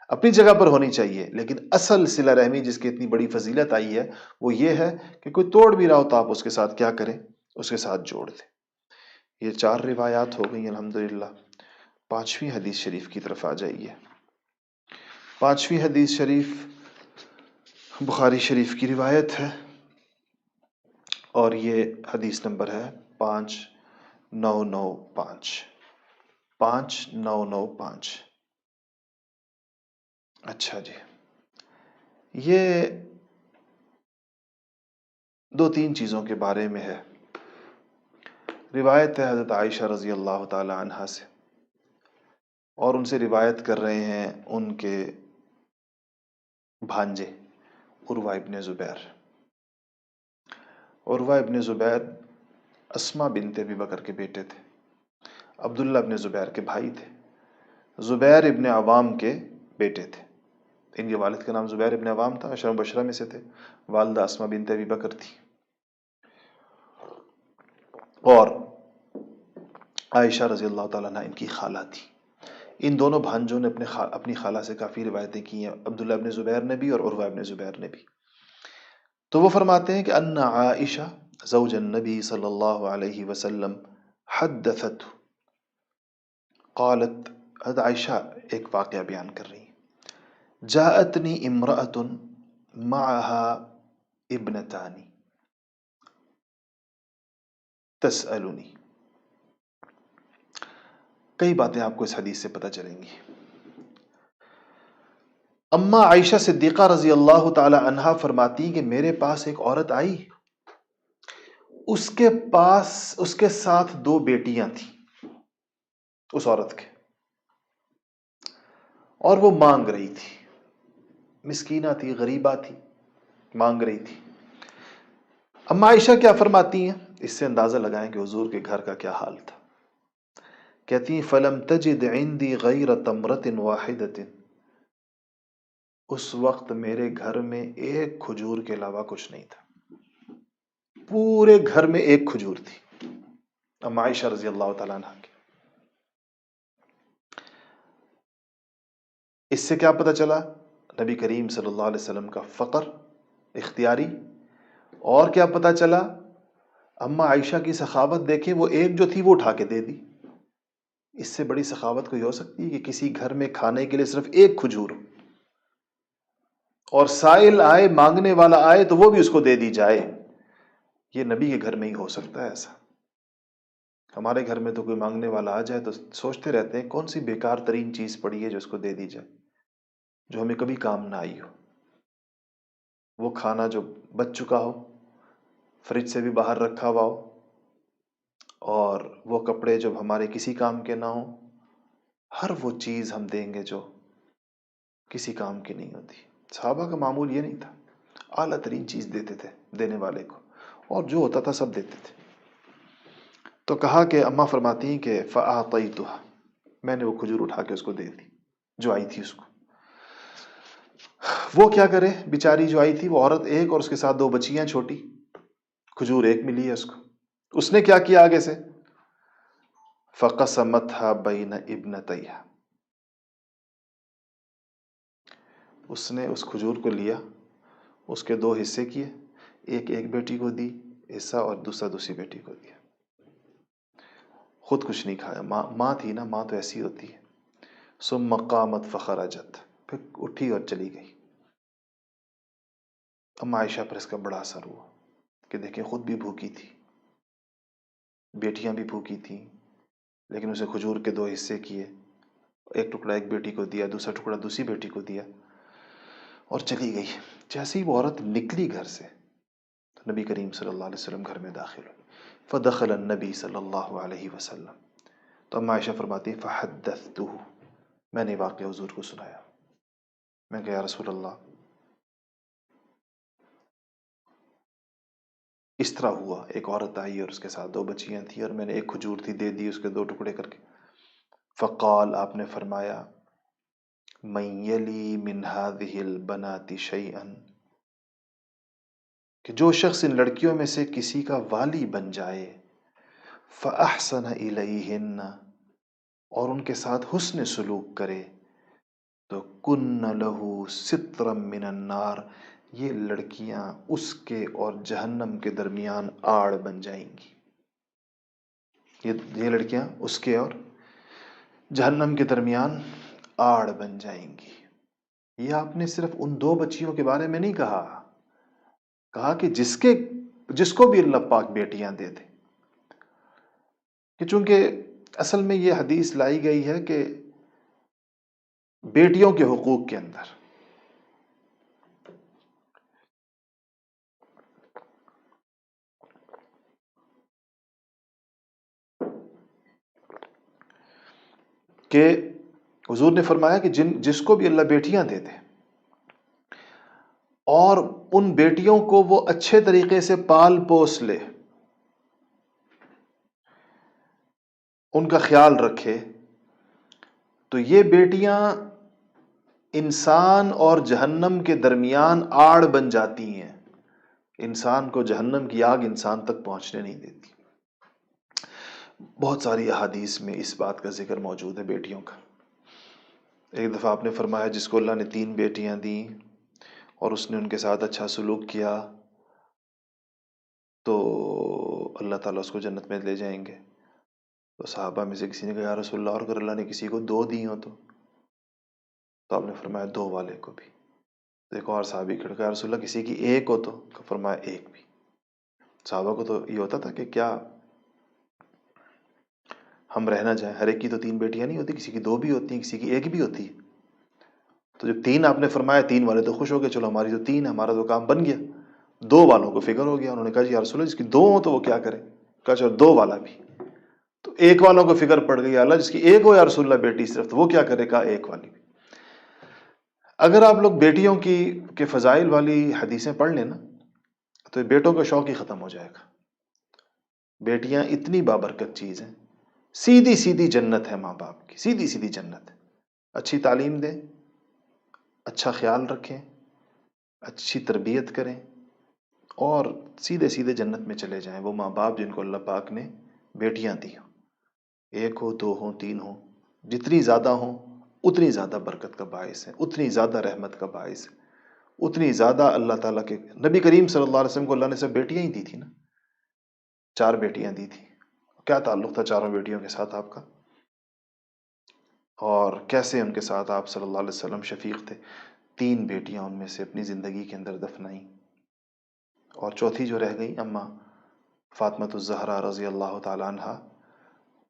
اپنی جگہ پر ہونی چاہیے. لیکن اصل صلہ رحمی جس کی اتنی بڑی فضیلت آئی ہے وہ یہ ہے کہ کوئی توڑ بھی رہا ہو تو آپ اس کے ساتھ کیا کریں، اس کے ساتھ جوڑ دیں. یہ 4 روایات ہو گئی الحمدللہ. 5ویں حدیث شریف کی طرف آ جائیے. 5ویں حدیث شریف بخاری شریف کی روایت ہے اور یہ حدیث نمبر ہے 5995. 5995. اچھا جی، یہ 2-3 چیزوں کے بارے میں ہے. روایت ہے حضرت عائشہ رضی اللہ تعالی عنہا سے، اور ان سے روایت کر رہے ہیں ان کے بھانجے عروہ ابن زبیر. عروہ ابن زبیر اسما بنت ابی بکر کے بیٹے تھے، عبداللہ ابن زبیر کے بھائی تھے، زبیر ابن عوام کے بیٹے تھے. ان کے والد کا نام زبیر ابن عوام تھا، عشرہ مبشرہ میں سے تھے. والدہ اسما بنت ابی بکر تھی، اور عائشہ رضی اللہ تعالیٰ عنہ ان کی خالہ تھی. ان دونوں بھانجوں نے اپنی خالہ سے کافی روایتیں کی ہیں، عبداللہ ابن زبیر نے بھی اور عروہ ابن زبیر نے بھی. تو وہ فرماتے ہیں کہ ان عائشہ زوج النبی صلی اللہ علیہ وسلم حدثت، قالت، حضرت عائشہ ایک واقعہ بیان کر رہی ہیں. جاءتنی امرأة معها ابنتان تسألنی. کئی باتیں آپ کو اس حدیث سے پتہ چلیں گی. اما عائشہ صدیقہ رضی اللہ تعالی عنہا فرماتی کہ میرے پاس ایک عورت آئی، اس کے ساتھ 2 بیٹیاں تھیں اس عورت کے، اور وہ مانگ رہی تھی، مسکینہ تھی، غریبہ تھی، مانگ رہی تھی. اما عائشہ کیا فرماتی ہیں، اس سے اندازہ لگائیں کہ حضور کے گھر کا کیا حال تھا. کہتی ہیں فلم تجد عندی غیر تمرۃ واحدۃ، اس وقت میرے گھر میں ایک کھجور کے علاوہ کچھ نہیں تھا. پورے گھر میں ایک کھجور تھی اما عائشہ رضی اللہ تعالیٰ عنہ کی. اس سے کیا پتہ چلا، نبی کریم صلی اللہ علیہ وسلم کا فقر اختیاری. اور کیا پتہ چلا، اما عائشہ کی سخاوت دیکھیں، وہ ایک جو تھی وہ اٹھا کے دے دی. اس سے بڑی سخاوت کوئی ہو سکتی ہے کہ کسی گھر میں کھانے کے لیے صرف ایک کھجور ہو، اور سائل آئے، مانگنے والا آئے تو وہ بھی اس کو دے دی جائے. یہ نبی کے گھر میں ہی ہو سکتا ہے ایسا. ہمارے گھر میں تو کوئی مانگنے والا آ جائے تو سوچتے رہتے ہیں کون سی بیکار ترین چیز پڑی ہے جو اس کو دے دی جائے، جو ہمیں کبھی کام نہ آئی ہو. وہ کھانا جو بچ چکا ہو، فریج سے بھی باہر رکھا ہوا ہو، اور وہ کپڑے جب ہمارے کسی کام کے نہ ہوں، ہر وہ چیز ہم دیں گے جو کسی کام کی نہیں ہوتی. صحابہ کا معمول یہ نہیں تھا، اعلیٰ ترین چیز دیتے تھے دینے والے کو، اور جو ہوتا تھا سب دیتے تھے. تو کہا کہ اماں فرماتی ہیں کہ فَأَعْطَيْتُهَا، میں نے وہ کھجور اٹھا کے اس کو دے دی جو آئی تھی اس کو. وہ کیا کرے بیچاری، جو آئی تھی وہ عورت ایک، اور اس کے ساتھ 2 بچیاں چھوٹی، کھجور ایک ملی ہے اس کو. اس نے کیا کیا آگے سے، فَقَسَمَتْهَا بَيْنَ ابْنَتَيْهَا، اس نے اس کھجور کو لیا، اس کے 2 حصے کیے، ایک بیٹی کو دی حصہ اور دوسری بیٹی کو دیا. خود کچھ نہیں کھایا. ماں تھی نا، ماں تو ایسی ہوتی ہے. ثم قامت فخرجت، پھر اٹھی اور چلی گئی۔ اما عائشہ پر اس کا بڑا اثر ہوا کہ دیکھیں خود بھی بھوکی تھی، بیٹیاں بھی بھوکی تھیں، لیکن اسے کھجور کے 2 حصے کیے، ایک ٹکڑا ایک بیٹی کو دیا، دوسرا ٹکڑا دوسری بیٹی کو دیا اور چلی گئی۔ جیسے ہی وہ عورت نکلی گھر سے تو نبی کریم صلی اللہ علیہ وسلم گھر میں داخل ہوئے۔ فدخل النبی صلی اللہ علیہ وسلم، تو اما عائشہ فرماتی فحدثتہ، میں نے واقعہ حضور کو سنایا۔ میں کہا یا رسول اللہ اس طرح ہوا، ایک عورت آئی اور اس کے ساتھ 2 بچیاں تھیں اور میں نے ایک کھجور تھی دے دی، اس کے 2 ٹکڑے کر کے۔ فقال، آپ نے فرمایا من یلی من هذه البنات شیئا، کہ جو شخص ان لڑکیوں میں سے کسی کا والی بن جائے، فاحسن الیہن، اور ان کے ساتھ حسن سلوک کرے، تو کن لہ سترا من النار، یہ لڑکیاں اس کے اور جہنم کے درمیان آڑ بن جائیں گی۔ یہ لڑکیاں اس کے اور جہنم کے درمیان آڑ بن جائیں گی۔ یہ آپ نے صرف ان 2 بچیوں کے بارے میں نہیں کہا کہ جس کو بھی اللہ پاک بیٹیاں دے دے، کہ چونکہ اصل میں یہ حدیث لائی گئی ہے کہ بیٹیوں کے حقوق کے اندر کہ حضور نے فرمایا کہ جس کو بھی اللہ بیٹیاں دے دے اور ان بیٹیوں کو وہ اچھے طریقے سے پال پوس لے، ان کا خیال رکھے، تو یہ بیٹیاں انسان اور جہنم کے درمیان آڑ بن جاتی ہیں، انسان کو جہنم کی آگ انسان تک پہنچنے نہیں دیتی۔ بہت ساری احادیث میں اس بات کا ذکر موجود ہے بیٹیوں کا۔ ایک دفعہ آپ نے فرمایا جس کو اللہ نے 3 بیٹیاں دیں اور اس نے ان کے ساتھ اچھا سلوک کیا تو اللہ تعالیٰ اس کو جنت میں لے جائیں گے۔ تو صحابہ میں سے کسی نے کہا یا رسول اللہ، اور اگر اللہ نے کسی کو 2 دی ہوں تو آپ نے فرمایا 2 والے کو بھی۔ تو ایک اور صحابی کھڑا کہا یا رسول اللہ کسی کی 1 ہو تو فرمایا 1 بھی۔ صحابہ کو تو یہ ہوتا تھا کہ کیا ہم رہ نہ جائیں، ہر ایک کی تو 3 بیٹیاں نہیں ہوتی، کسی کی 2 بھی ہوتی ہیں، کسی کی 1 بھی ہوتی ہے۔ تو جب 3 آپ نے فرمایا 3 والے تو خوش ہو گئے، چلو ہماری تو 3 ہے، ہمارا تو کام بن گیا۔ 2 والوں کو فکر ہو گیا، انہوں نے کہا جی یا رسول اللہ جس کی 2 ہوں تو وہ کیا کرے؟ کہا چلو 2 والا بھی۔ تو 1 والوں کو فکر پڑ گئی، اللہ جس کی 1 ہو یا رسول اللہ بیٹی صرف، تو وہ کیا کرے؟ کہا 1 والی بھی۔ اگر آپ لوگ بیٹیوں کے فضائل والی حدیثیں پڑھ لیں نا تو بیٹوں کا شوق ہی ختم ہو جائے گا۔ بیٹیاں اتنی بابرکت چیز ہیں، سیدھی سیدھی جنت ہے ماں باپ کی، سیدھی سیدھی جنت ہے۔ اچھی تعلیم دیں، اچھا خیال رکھیں، اچھی تربیت کریں اور سیدھے سیدھے جنت میں چلے جائیں وہ ماں باپ جن کو اللہ پاک نے بیٹیاں دی ہوں، 1 ہو 2 ہوں 3 ہوں، جتنی زیادہ ہوں اتنی زیادہ برکت کا باعث ہے، اتنی زیادہ رحمت کا باعث ہے، اتنی زیادہ اللہ تعالیٰ کے نبی کریم صلی اللہ علیہ وسلم کو اللہ نے سب بیٹیاں ہی دی تھی نا، 4 بیٹیاں دی تھی۔ کیا تعلق تھا 4 بیٹیوں کے ساتھ آپ کا، اور کیسے ان کے ساتھ آپ صلی اللہ علیہ وسلم شفیق تھے۔ 3 بیٹیاں ان میں سے اپنی زندگی کے اندر دفنائیں، اور چوتھی جو رہ گئی اماں فاطمۃ الزہرا رضی اللہ تعالی عنہا،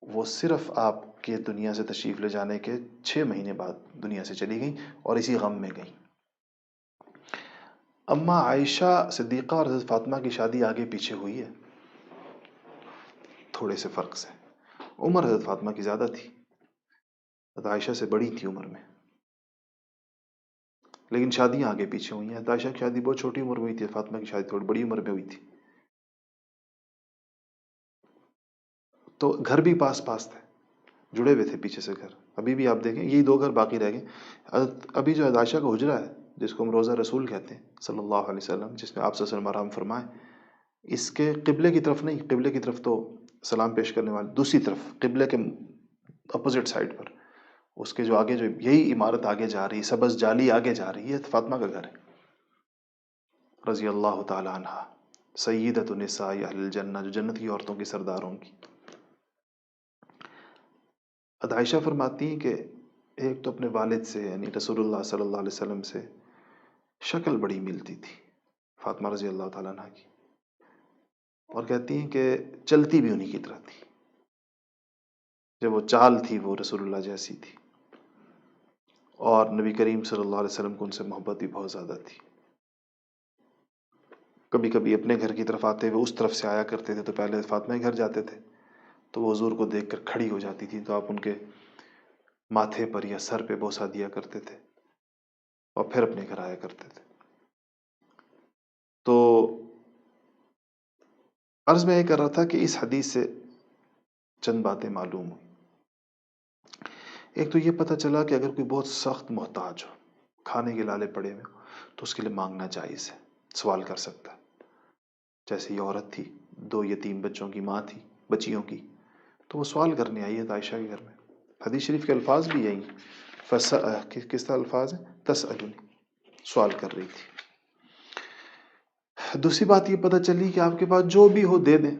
وہ صرف آپ کے دنیا سے تشریف لے جانے کے 6 مہینے بعد دنیا سے چلی گئیں اور اسی غم میں گئیں۔ اماں عائشہ صدیقہ اور حضرت فاطمہ کی شادی آگے پیچھے ہوئی ہے تھوڑے سے فرق سے۔ عمر حضرت فاطمہ کی زیادہ تھی، حضرت عائشہ سے بڑی تھی عمر میں، لیکن شادیاں آگے پیچھے ہوئی ہیں۔ حضرت عائشہ کی شادی بہت چھوٹی عمر میں ہوئی تھی، فاطمہ کی شادی تھوڑی بڑی عمر میں ہوئی تھی، تو گھر بھی پاس پاس تھے، جڑے ہوئے تھے پیچھے سے گھر۔ ابھی بھی آپ دیکھیں یہی 2 گھر باقی رہ گئے۔ ابھی جو حضرت عائشہ کا حجرہ ہے جس کو ہم روضہ رسول کہتے ہیں صلی اللہ علیہ وسلم، جس میں آپ صلی اللہ علیہ وسلم آرام فرمائے، اس کے قبلے کی طرف نہیں، قبلے کی طرف تو سلام پیش کرنے والے، دوسری طرف قبلے کے اپوزٹ سائڈ پر، اس کے جو آگے جو یہی عمارت آگے جا رہی، سبز جالی آگے جا رہی ہے، فاطمہ کا گھر ہے رضی اللہ تعالی عنہا، سیدۃ النساء اہل الجنہ، جو جنت کی عورتوں کی سردار ہوں گی۔ حضرت عائشہ فرماتی ہیں کہ ایک تو اپنے والد سے یعنی رسول اللہ صلی اللہ علیہ وسلم سے شکل بڑی ملتی تھی فاطمہ رضی اللہ تعالیٰ عنہ کی، اور کہتی ہیں کہ چلتی بھی انہی کی طرح تھی، جب وہ چال تھی وہ رسول اللہ جیسی تھی، اور نبی کریم صلی اللہ علیہ وسلم کو ان سے محبت بھی بہت زیادہ تھی۔ کبھی کبھی اپنے گھر کی طرف آتے ہوئے اس طرف سے آیا کرتے تھے تو پہلے فاطمہ کے گھر جاتے تھے تو وہ حضور کو دیکھ کر کھڑی ہو جاتی تھی، تو آپ ان کے ماتھے پر یا سر پہ بوسہ دیا کرتے تھے اور پھر اپنے گھر آیا کرتے تھے۔ تو عرض میں یہ کر رہا تھا کہ اس حدیث سے چند باتیں معلوم ہوئی۔ ایک تو یہ پتہ چلا کہ اگر کوئی بہت سخت محتاج ہو، کھانے کے لالے پڑے ہوئے ہو، تو اس کے لیے مانگنا جائز ہے، سوال کر سکتا ہے۔ جیسے یہ عورت تھی، 2 یتیم بچوں کی ماں تھی، بچیوں کی، تو وہ سوال کرنے آئی ہے عائشہ کے گھر میں۔ حدیث شریف کے الفاظ بھی یہی ہیں، کس طرح الفاظ ہیں؟ تسألنی، سوال کر رہی تھی۔ دوسری بات یہ پتہ چلی کہ آپ کے پاس جو بھی ہو دے دیں۔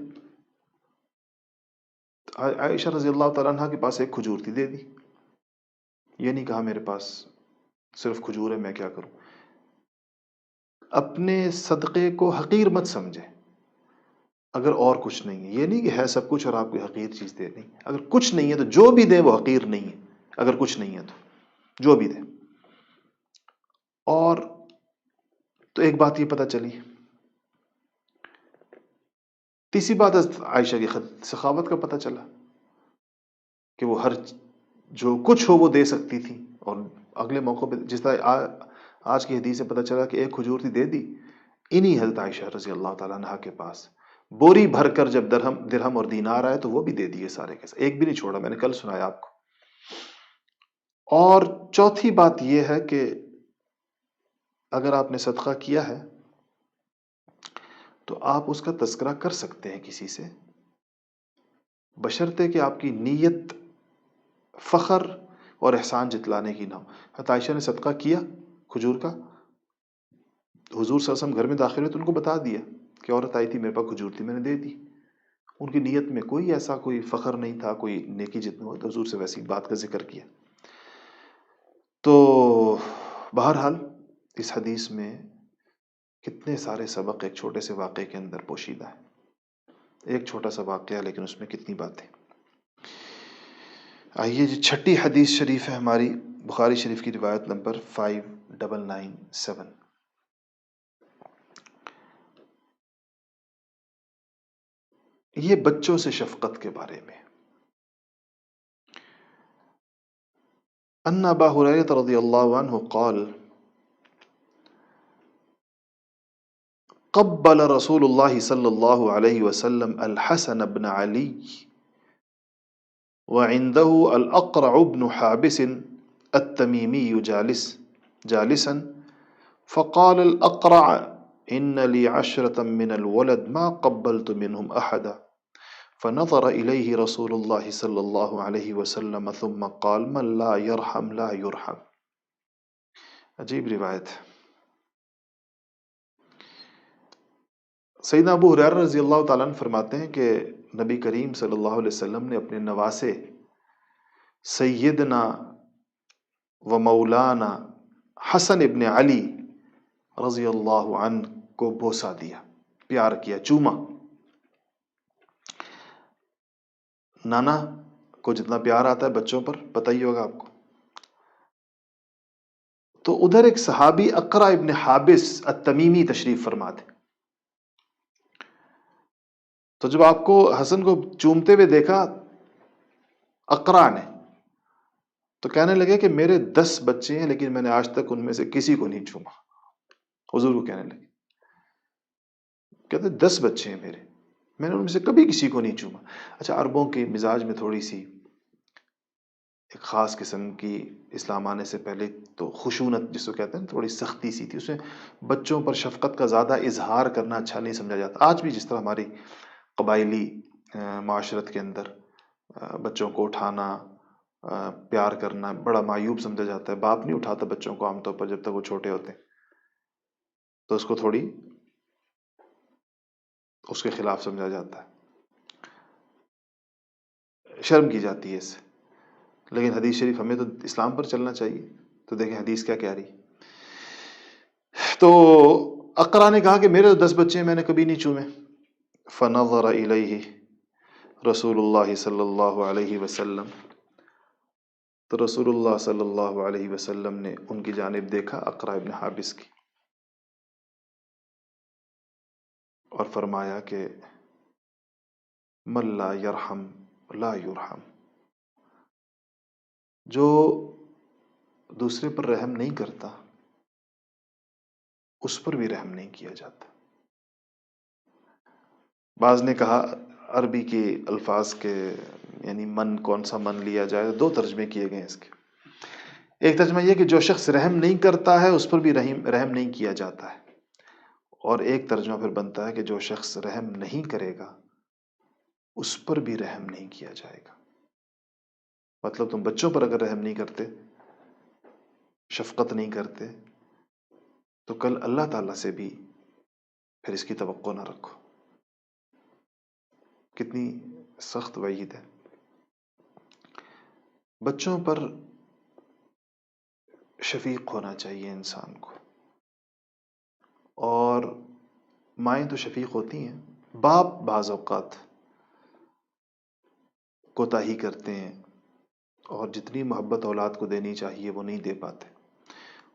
عائشہ رضی اللہ تعالیٰ عنہ کے پاس ایک کھجور تھی، دے دی۔ یہ نہیں کہا میرے پاس صرف کھجور ہے، میں کیا کروں۔ اپنے صدقے کو حقیر مت سمجھے اگر اور کچھ نہیں ہے۔ یہ نہیں کہ ہے سب کچھ اور آپ کو حقیر چیز دے، نہیں، اگر کچھ نہیں ہے تو جو بھی دیں وہ حقیر نہیں ہے، اگر کچھ نہیں ہے تو جو بھی دیں۔ اور تو ایک بات یہ پتہ چلی۔ تیسری بات عائشہ کی سخاوت کا پتہ چلا کہ وہ ہر جو کچھ ہو وہ دے سکتی تھی، اور اگلے موقع پہ جس طرح آج کی حدیث سے پتہ چلا کہ ایک کھجور تھی، دے دی۔ انہی حضرت عائشہ رضی اللہ تعالیٰ عنہ کے پاس بوری بھر کر جب درہم اور دینار آئے تو وہ بھی دے دیے سارے کے سارے، ایک بھی نہیں چھوڑا، میں نے کل سنایا آپ کو۔ اور چوتھی بات یہ ہے کہ اگر آپ نے صدقہ کیا ہے تو آپ اس کا تذکرہ کر سکتے ہیں کسی سے، بشرطے کہ آپ کی نیت فخر اور احسان جتلانے کی نہ ہو۔ حضرت عائشہ نے صدقہ کیا کھجور کا، حضور صلی اللہ علیہ وسلم گھر میں داخل ہوئے تو ان کو بتا دیا کہ عورت آئی تھی، میرے پاس کھجور تھی، میں نے دے دی۔ ان کی نیت میں کوئی ایسا کوئی فخر نہیں تھا، کوئی نیکی جتنا ہو تو حضور سے ویسی بات کا ذکر کیا۔ تو بہرحال اس حدیث میں کتنے سارے سبق ایک چھوٹے سے واقعے کے اندر پوشیدہ ہیں۔ ایک چھوٹا سا واقعہ لیکن اس میں کتنی باتیں۔ آئیے جی، چھٹی حدیث شریف ہے ہماری، بخاری شریف کی روایت نمبر 5997۔ یہ بچوں سے شفقت کے بارے میں۔ ان ابا ہریرہ رضی اللہ عنہ قال قبل رسول اللہ صلی اللہ علیہ وسلم الحسن بن علی وعنده الاقرع بن حابس التميمي جالسا فقال الاقرع ان لي 10 من الولد ما قبلت منهم احدا فنظر اليه رسول الله صلى الله عليه وسلم ثم قال من لا يرحم لا يرحم۔ عجیب روایت۔ سیدنا ابو ہریرہ رضی اللہ تعالیٰ عنہ فرماتے ہیں کہ نبی کریم صلی اللہ علیہ وسلم نے اپنے نواسے سیدنا و مولانا حسن ابن علی رضی اللہ عنہ کو بوسہ دیا، پیار کیا، چوما۔ نانا کو جتنا پیار آتا ہے بچوں پر پتہ ہی ہوگا آپ کو۔ تو ادھر ایک صحابی اقرع ابن حابس التمیمی تشریف فرما تھے۔ تو جب آپ کو حسن کو چومتے ہوئے دیکھا اقرع نے، تو کہنے لگے کہ میرے 10 بچے ہیں لیکن میں نے آج تک ان میں سے کسی کو نہیں چوما۔ حضور کو کہنے لگے، کہتے 10 بچے ہیں میرے، میں نے ان میں سے کبھی کسی کو نہیں چوما۔ اچھا، عربوں کے مزاج میں تھوڑی سی ایک خاص قسم کی اسلام آنے سے پہلے تو خشونت جس کو کہتے ہیں تھوڑی سختی سی تھی، اس میں بچوں پر شفقت کا زیادہ اظہار کرنا اچھا نہیں سمجھا جاتا۔ آج بھی جس طرح ہماری قبائلی معاشرت کے اندر بچوں کو اٹھانا، پیار کرنا بڑا معیوب سمجھا جاتا ہے، باپ نہیں اٹھاتا بچوں کو عام طور پر جب تک وہ چھوٹے ہوتے ہیں، تو اس کو تھوڑی اس کے خلاف سمجھا جاتا ہے، شرم کی جاتی ہے اس سے۔ لیکن حدیث شریف ہمیں تو اسلام پر چلنا چاہیے. تو دیکھیں حدیث کیا کہہ رہی. تو اقرا نے کہا کہ میرے تو 10 بچے ہیں، میں نے کبھی نہیں چومے. فنظر الیہ رسول اللہ صلی اللہ علیہ وسلم، تو رسول اللہ صلی اللہ علیہ وسلم نے ان کی جانب دیکھا، اقرا ابن حابس کی، اور فرمایا کہ من لا یرحم لا یرحم، جو دوسرے پر رحم نہیں کرتا اس پر بھی رحم نہیں کیا جاتا. بعض نے کہا عربی کے الفاظ کے یعنی من، کون سا من لیا جائے، 2 ترجمے کیے گئے اس کے. ایک ترجمہ یہ کہ جو شخص رحم نہیں کرتا ہے اس پر بھی رحم نہیں کیا جاتا ہے، اور ایک ترجمہ پھر بنتا ہے کہ جو شخص رحم نہیں کرے گا اس پر بھی رحم نہیں کیا جائے گا. مطلب تم بچوں پر اگر رحم نہیں کرتے، شفقت نہیں کرتے، تو کل اللہ تعالیٰ سے بھی پھر اس کی توقع نہ رکھو. کتنی سخت وعید ہے. بچوں پر شفیق ہونا چاہیے انسان کو، اور مائیں تو شفیق ہوتی ہیں، باپ بعض اوقات کوتاہی کرتے ہیں اور جتنی محبت اولاد کو دینی چاہیے وہ نہیں دے پاتے،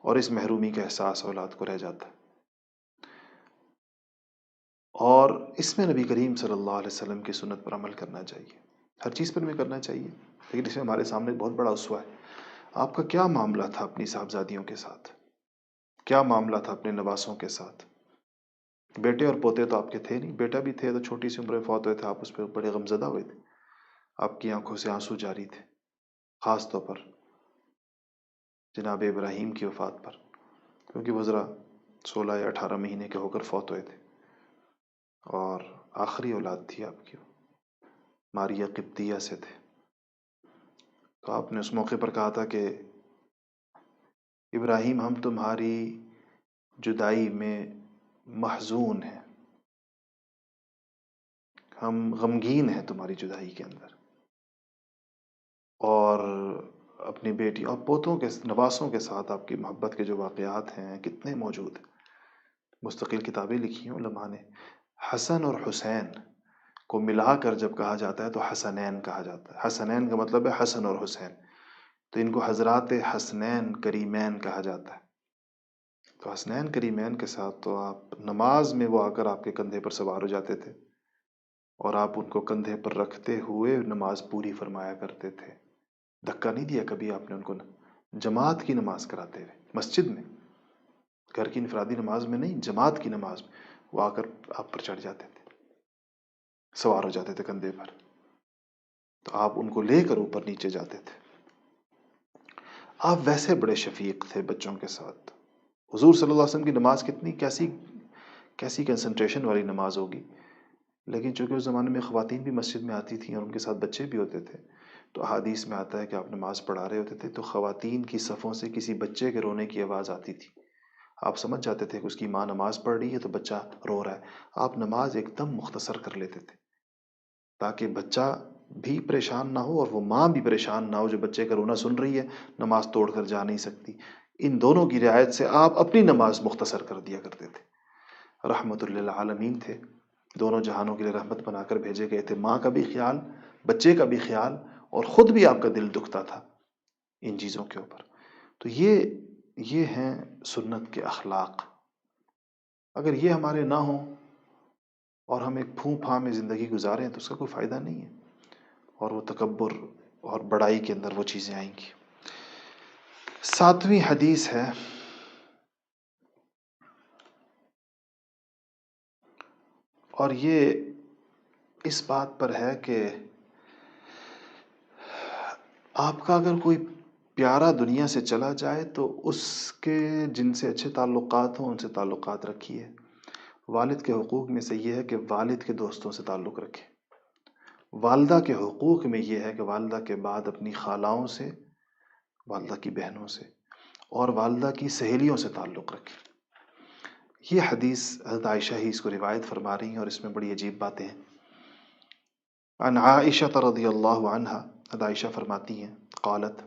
اور اس محرومی کا احساس اولاد کو رہ جاتا ہے. اور اس میں نبی کریم صلی اللہ علیہ وسلم کی سنت پر عمل کرنا چاہیے، ہر چیز پر میں کرنا چاہیے، لیکن اس میں ہمارے سامنے ایک بہت بڑا اسوہ ہے. آپ کا کیا معاملہ تھا اپنی صاحبزادیوں کے ساتھ؟ کیا معاملہ تھا اپنے نواسوں کے ساتھ؟ بیٹے اور پوتے تو آپ کے تھے نہیں، بیٹا بھی تھے تو چھوٹی سی عمر میں فوت ہوئے تھے، آپ اس پہ بڑے غمزدہ ہوئے تھے، آپ کی آنکھوں سے آنسو جاری تھے، خاص طور پر جناب ابراہیم کی وفات پر، کیونکہ وہ ذرا 16 یا 18 مہینے کے ہو کر فوت ہوئے تھے، اور آخری اولاد تھی آپ کی، ماریہ قبطیہ سے تھے. تو آپ نے اس موقع پر کہا تھا کہ ابراہیم ہم تمہاری جدائی میں محزون ہیں، ہم غمگین ہیں تمہاری جدائی کے اندر. اور اپنی بیٹی اور پوتوں کے نواسوں کے ساتھ آپ کی محبت کے جو واقعات ہیں کتنے موجود ہیں. مستقل کتابیں لکھی ہیں علماء نے. حسن اور حسین کو ملا کر جب کہا جاتا ہے تو حسنین کہا جاتا ہے. حسنین کا مطلب ہے حسن اور حسین، تو ان کو حضرات حسنین کریمین کہا جاتا ہے. تو حسنین کریمین کے ساتھ تو آپ نماز میں وہ آ کر آپ کے کندھے پر سوار ہو جاتے تھے، اور آپ ان کو کندھے پر رکھتے ہوئے نماز پوری فرمایا کرتے تھے. دھکا نہیں دیا کبھی آپ نے ان کو، جماعت کی نماز کراتے ہوئے مسجد میں، گھر کی انفرادی نماز میں نہیں، جماعت کی نماز میں وہ آ کر آپ پر چڑھ جاتے تھے، سوار ہو جاتے تھے کندھے پر، تو آپ ان کو لے کر اوپر نیچے جاتے تھے. آپ ویسے بڑے شفیق تھے بچوں کے ساتھ. حضور صلی اللہ علیہ وسلم کی نماز کتنی کیسی کنسنٹریشن والی نماز ہوگی. لیکن چونکہ اس زمانے میں خواتین بھی مسجد میں آتی تھیں اور ان کے ساتھ بچے بھی ہوتے تھے، تو احادیث میں آتا ہے کہ آپ نماز پڑھا رہے ہوتے تھے تو خواتین کی صفوں سے کسی بچے کے رونے کی آواز آتی تھی. آپ سمجھ جاتے تھے کہ اس کی ماں نماز پڑھ رہی ہے تو بچہ رو رہا ہے. آپ نماز ایک دم مختصر کر لیتے تھے تاکہ بچہ بھی پریشان نہ ہو اور وہ ماں بھی پریشان نہ ہو جو بچے کا رونا سن رہی ہے، نماز توڑ کر جا نہیں سکتی. ان دونوں کی رعایت سے آپ اپنی نماز مختصر کر دیا کرتے تھے. رحمت للعالمین تھے، دونوں جہانوں کے لیے رحمت بنا کر بھیجے گئے تھے. ماں کا بھی خیال، بچے کا بھی خیال، اور خود بھی آپ کا دل دکھتا تھا ان چیزوں کے اوپر. تو یہ ہیں سنت کے اخلاق. اگر یہ ہمارے نہ ہوں اور ہم ایک پھوں پھاں میں زندگی گزاریں تو اس کا کوئی فائدہ نہیں ہے، اور وہ تکبر اور بڑائی کے اندر وہ چیزیں آئیں گی. 7ویں حدیث ہے، اور یہ اس بات پر ہے کہ آپ کا اگر کوئی پیارا دنیا سے چلا جائے تو اس کے جن سے اچھے تعلقات ہوں ان سے تعلقات رکھیے. والد کے حقوق میں سے یہ ہے کہ والد کے دوستوں سے تعلق رکھیں. والدہ کے حقوق میں یہ ہے کہ والدہ کے بعد اپنی خالاؤں سے، والدہ کی بہنوں سے، اور والدہ کی سہیلیوں سے تعلق رکھیں. یہ حدیث حضرت عائشہ ہی اس کو روایت فرما رہی ہیں، اور اس میں بڑی عجیب باتیں ہیں. عن عائشہ رضی اللہ عنہا عائشہ فرماتی ہیں قالت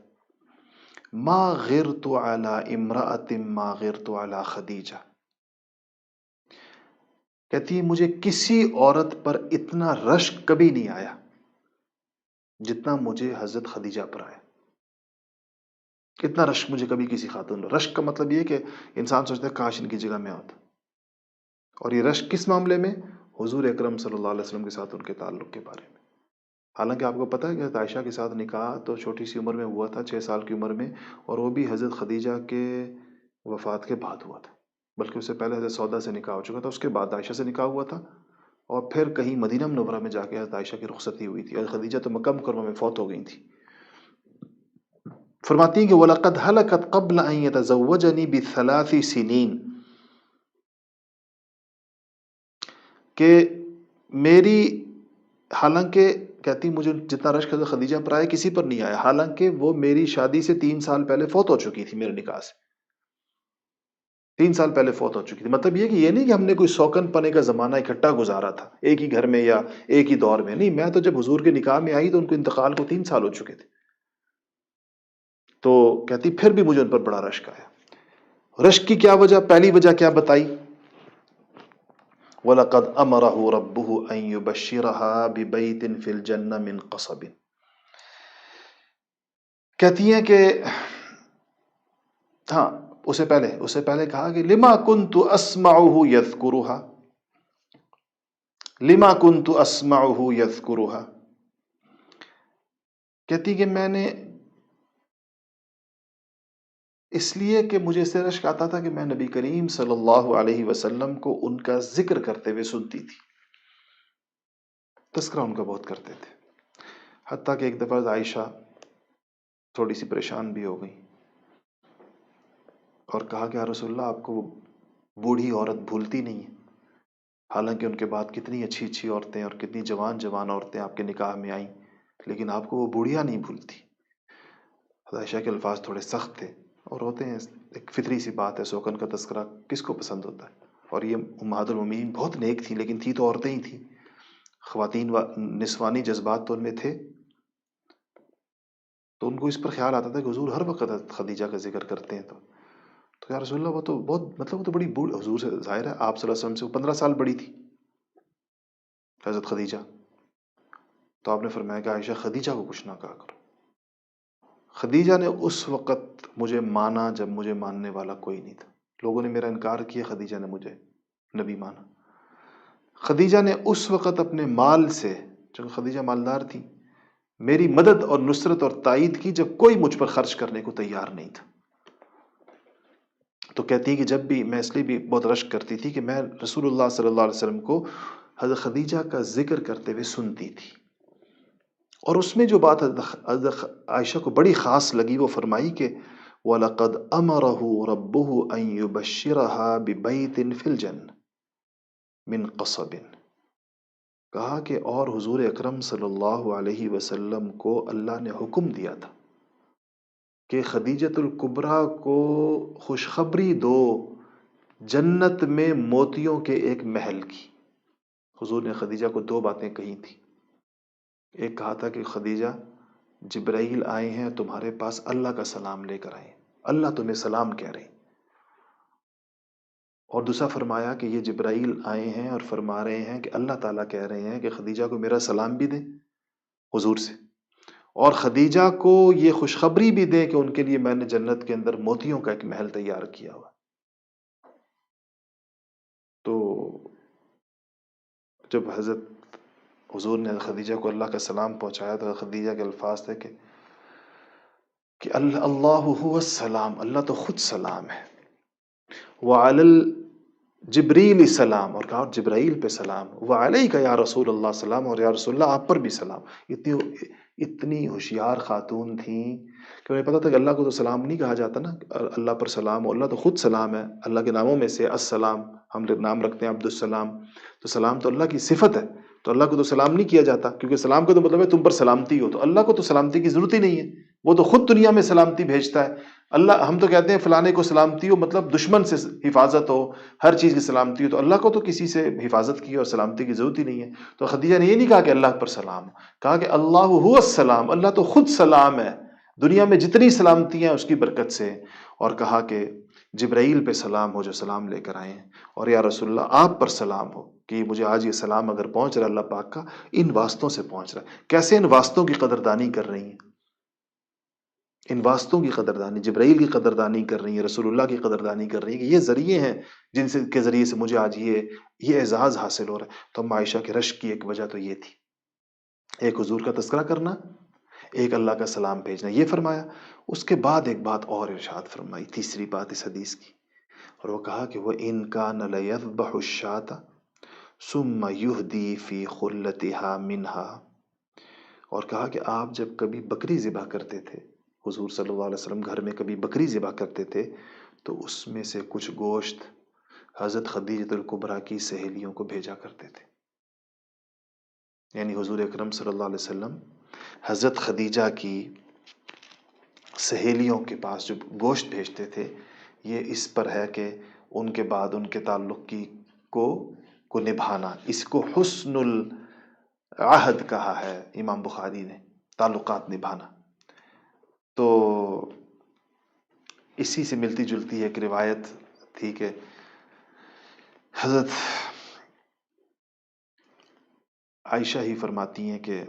ما غرت علی امرأۃ ما غرت علی خدیجہ، کہتی ہے مجھے کسی عورت پر اتنا رشک کبھی نہیں آیا جتنا مجھے حضرت خدیجہ پر آیا. اتنا رشک مجھے کبھی کسی خاتون پر. رشک کا مطلب یہ کہ انسان سوچتا ہے کاش ان کی جگہ میں ہوتا. اور یہ رشک کس معاملے میں؟ حضور اکرم صلی اللہ علیہ وسلم کے ساتھ ان کے تعلق کے بارے میں. حالانکہ آپ کو پتہ ہے کہ حضرت عائشہ کے ساتھ نکاح تو چھوٹی سی عمر میں ہوا تھا، 6 سال کی عمر میں، اور وہ بھی حضرت خدیجہ کے وفات کے بعد ہوا تھا. بلکہ اس سے پہلے حضرت سودا سے نکاح ہو چکا تھا، اس کے بعد عائشہ سے نکاح ہوا تھا، اور پھر کہیں مدینہ منورہ میں جا کے حضرت عائشہ کی رخصتی ہوئی تھی، اور خدیجہ تو مکہ مکرمہ میں فوت ہو گئی تھی. فرماتی ہیں کہ وَلَقَدْ هَلَكَتْ قَبْلَ أَن يَتَزَوَّجَنِي بِثَلَاثِ سِنِينَ، کہ میری، حالانکہ کہتی مجھے جتنا رشک حضرت خدیجہ پر آیا کسی پر نہیں آیا، حالانکہ وہ میری شادی سے 3 سال پہلے فوت ہو چکی تھی، میرے نکاح سے 3 سال پہلے فوت ہو چکی تھی. مطلب یہ نہیں کہ ہم نے کوئی سوکن پنے کا زمانہ اکٹھا گزارا تھا ایک ہی گھر میں یا ایک ہی دور میں، نہیں، میں تو جب حضور کے نکاح میں آئی تو ان کو انتقال کو 3 سال ہو چکے تھے. تو کہتی پھر بھی مجھے ان پر بڑا رشک آیا. رشک کی کیا وجہ؟ پہلی وجہ کیا بتائی؟ وَلَقَدْ أَمَرَهُ رَبُّهُ أَن يُبَشِّرَهَا بِبَيْتٍ فِي الْجَنَّةِ مِنْ قَصَبٍ. کہتی ہیں کہ ہاں، اسے پہلے کہا کہ لما كنت أسمعه يذكرها، لما كنت أسمعه يذكرها، کہتی کہ میں نے اس لیے کہ مجھے اس سے رشک آتا تھا کہ میں نبی کریم صلی اللہ علیہ وسلم کو ان کا ذکر کرتے ہوئے سنتی تھی، تذکرہ ان کا بہت کرتے تھے. حتیٰ کہ ایک دفعہ عائشہ تھوڑی سی پریشان بھی ہو گئی اور کہا کہ یا رسول اللہ آپ کو وہ بوڑھی عورت بھولتی نہیں ہے، حالانکہ ان کے بعد کتنی اچھی اچھی عورتیں اور کتنی جوان جوان عورتیں آپ کے نکاح میں آئیں، لیکن آپ کو وہ بوڑھیا نہیں بھولتی. عائشہ کے الفاظ تھوڑے سخت تھے، اور ہوتے ہیں، ایک فطری سی بات ہے، سوکن کا تذکرہ کس کو پسند ہوتا ہے. اور یہ امہات المومنین بہت نیک تھی، لیکن تھی تو عورتیں ہی تھیں، خواتین و نسوانی جذبات تو ان میں تھے. تو ان کو اس پر خیال آتا تھا کہ حضور ہر وقت خدیجہ کا ذکر کرتے ہیں، تو یا رسول اللہ وہ تو بہت، مطلب وہ تو بڑی بوڑھ، حضور سے ظاہر ہے آپ صلی اللہ علیہ وسلم سے وہ 15 سال بڑی تھی حضرت خدیجہ. تو آپ نے فرمایا کہ عائشہ خدیجہ کو کچھ نہ کہا کرو. خدیجہ نے اس وقت مجھے مانا جب مجھے ماننے والا کوئی نہیں تھا. لوگوں نے میرا انکار کیا، خدیجہ نے مجھے نبی مانا. خدیجہ نے اس وقت اپنے مال سے، چونکہ خدیجہ مالدار تھی، میری مدد اور نصرت اور تائید کی جب کوئی مجھ پر خرچ کرنے کو تیار نہیں تھا. تو کہتی ہے کہ جب بھی میں، اس لیے بھی بہت رشک کرتی تھی کہ میں رسول اللہ صلی اللہ علیہ وسلم کو حضرت خدیجہ کا ذکر کرتے ہوئے سنتی تھی. اور اس میں جو بات حضرت عائشہ کو بڑی خاص لگی، وہ فرمائی کہ وَلَقَدْ أَمَرَهُ رَبُّهُ أَن يُبَشِّرَهَا بِبَيْتٍ فِي الْجَنَّةِ مِنْ قَصَبٍ. کہا کہ اور حضور اکرم صلی اللہ علیہ وسلم کو اللہ نے حکم دیا تھا کہ خدیجۃ الکبریٰ کو خوشخبری دو جنت میں موتیوں کے ایک محل کی. حضور نے خدیجہ کو 2 باتیں کہی تھی. ایک کہا تھا کہ خدیجہ جبرائیل آئے ہیں تمہارے پاس، اللہ کا سلام لے کر آئے، اللہ تمہیں سلام کہہ رہے ہیں. اور دوسرا فرمایا کہ یہ جبرائیل آئے ہیں اور فرما رہے ہیں کہ اللہ تعالیٰ کہہ رہے ہیں کہ خدیجہ کو میرا سلام بھی دیں حضور سے، اور خدیجہ کو یہ خوشخبری بھی دیں کہ ان کے لیے میں نے جنت کے اندر موتیوں کا ایک محل تیار کیا ہوا. تو جب حضرت حضور نے خدیجہ کو اللہ کا سلام پہنچایا تو خدیجہ کے الفاظ تھے کہ اللہ هو السلام، اللہ تو خود سلام ہے، وعلی جبریل سلام، اور کہا جبرائیل پہ سلام، وعلیک یا رسول اللہ سلام، اور یا رسول اللہ آپ پر بھی سلام. اتنی ہوشیار خاتون تھیں کہ انہیں پتا تھا کہ اللہ کو تو سلام نہیں کہا جاتا نا، اللہ پر سلام، اور اللہ تو خود سلام ہے. اللہ کے ناموں میں سے السلام، ہم نام رکھتے ہیں عبد السلام، تو سلام تو اللہ کی صفت ہے، تو اللہ کو تو سلام نہیں کیا جاتا، کیونکہ سلام کا تو مطلب ہے تم پر سلامتی ہو. تو اللہ کو تو سلامتی کی ضرورت ہی نہیں ہے، وہ تو خود دنیا میں سلامتی بھیجتا ہے. اللہ ہم تو کہتے ہیں فلانے کو سلامتی ہو، مطلب دشمن سے حفاظت ہو، ہر چیز کی سلامتی ہو، تو اللہ کو تو کسی سے حفاظت کی اور سلامتی کی ضرورت ہی نہیں ہے. تو خدیجہ نے یہ نہیں کہا کہ اللہ پر سلام ہو، کہا کہ اللہ هو السلام، اللہ تو خود سلام ہے، دنیا میں جتنی سلامتی ہیں اس کی برکت سے. اور کہا کہ جبرائیل پہ سلام ہو جو سلام لے کر آئے ہیں، اور یا رسول اللہ آپ پر سلام ہو کہ مجھے آج یہ سلام اگر پہنچ رہا ہے اللہ پاک کا، ان واسطوں سے پہنچ رہا ہے. کیسے ان واسطوں کی قدردانی کر رہی ہیں، ان واسطوں کی قدردانی، جبرائیل کی قدردانی کر رہی ہیں، رسول اللہ کی قدردانی کر رہی ہیں کہ یہ ذریعے ہیں جن سے کے ذریعے سے مجھے آج یہ اعزاز حاصل ہو رہا ہے. تو ام عائشہ کے رشک کی ایک وجہ تو یہ تھی، ایک حضور کا تذکرہ کرنا، ایک اللہ کا سلام بھیجنا، یہ فرمایا. اس کے بعد ایک بات اور ارشاد فرمائی، تیسری بات اس حدیث کی، اور وہ کہا کہ وہ ان کان لیذبح الشاة ثم یہدی فی خلتها منها. اور کہا کہ آپ جب کبھی بکری ذبح کرتے تھے، حضور صلی اللہ علیہ وسلم گھر میں کبھی بکری ذبح کرتے تھے، تو اس میں سے کچھ گوشت حضرت خدیجہ الکبریٰ کی سہیلیوں کو بھیجا کرتے تھے. یعنی حضور اکرم صلی اللہ علیہ وسلم حضرت خدیجہ کی سہیلیوں کے پاس جو گوشت بھیجتے تھے، یہ اس پر ہے کہ ان کے بعد ان کے تعلق کو نبھانا. اس کو حسن العہد کہا ہے امام بخاری نے، تعلقات نبھانا. تو اسی سے ملتی جلتی ایک روایت تھی کہ حضرت عائشہ ہی فرماتی ہیں کہ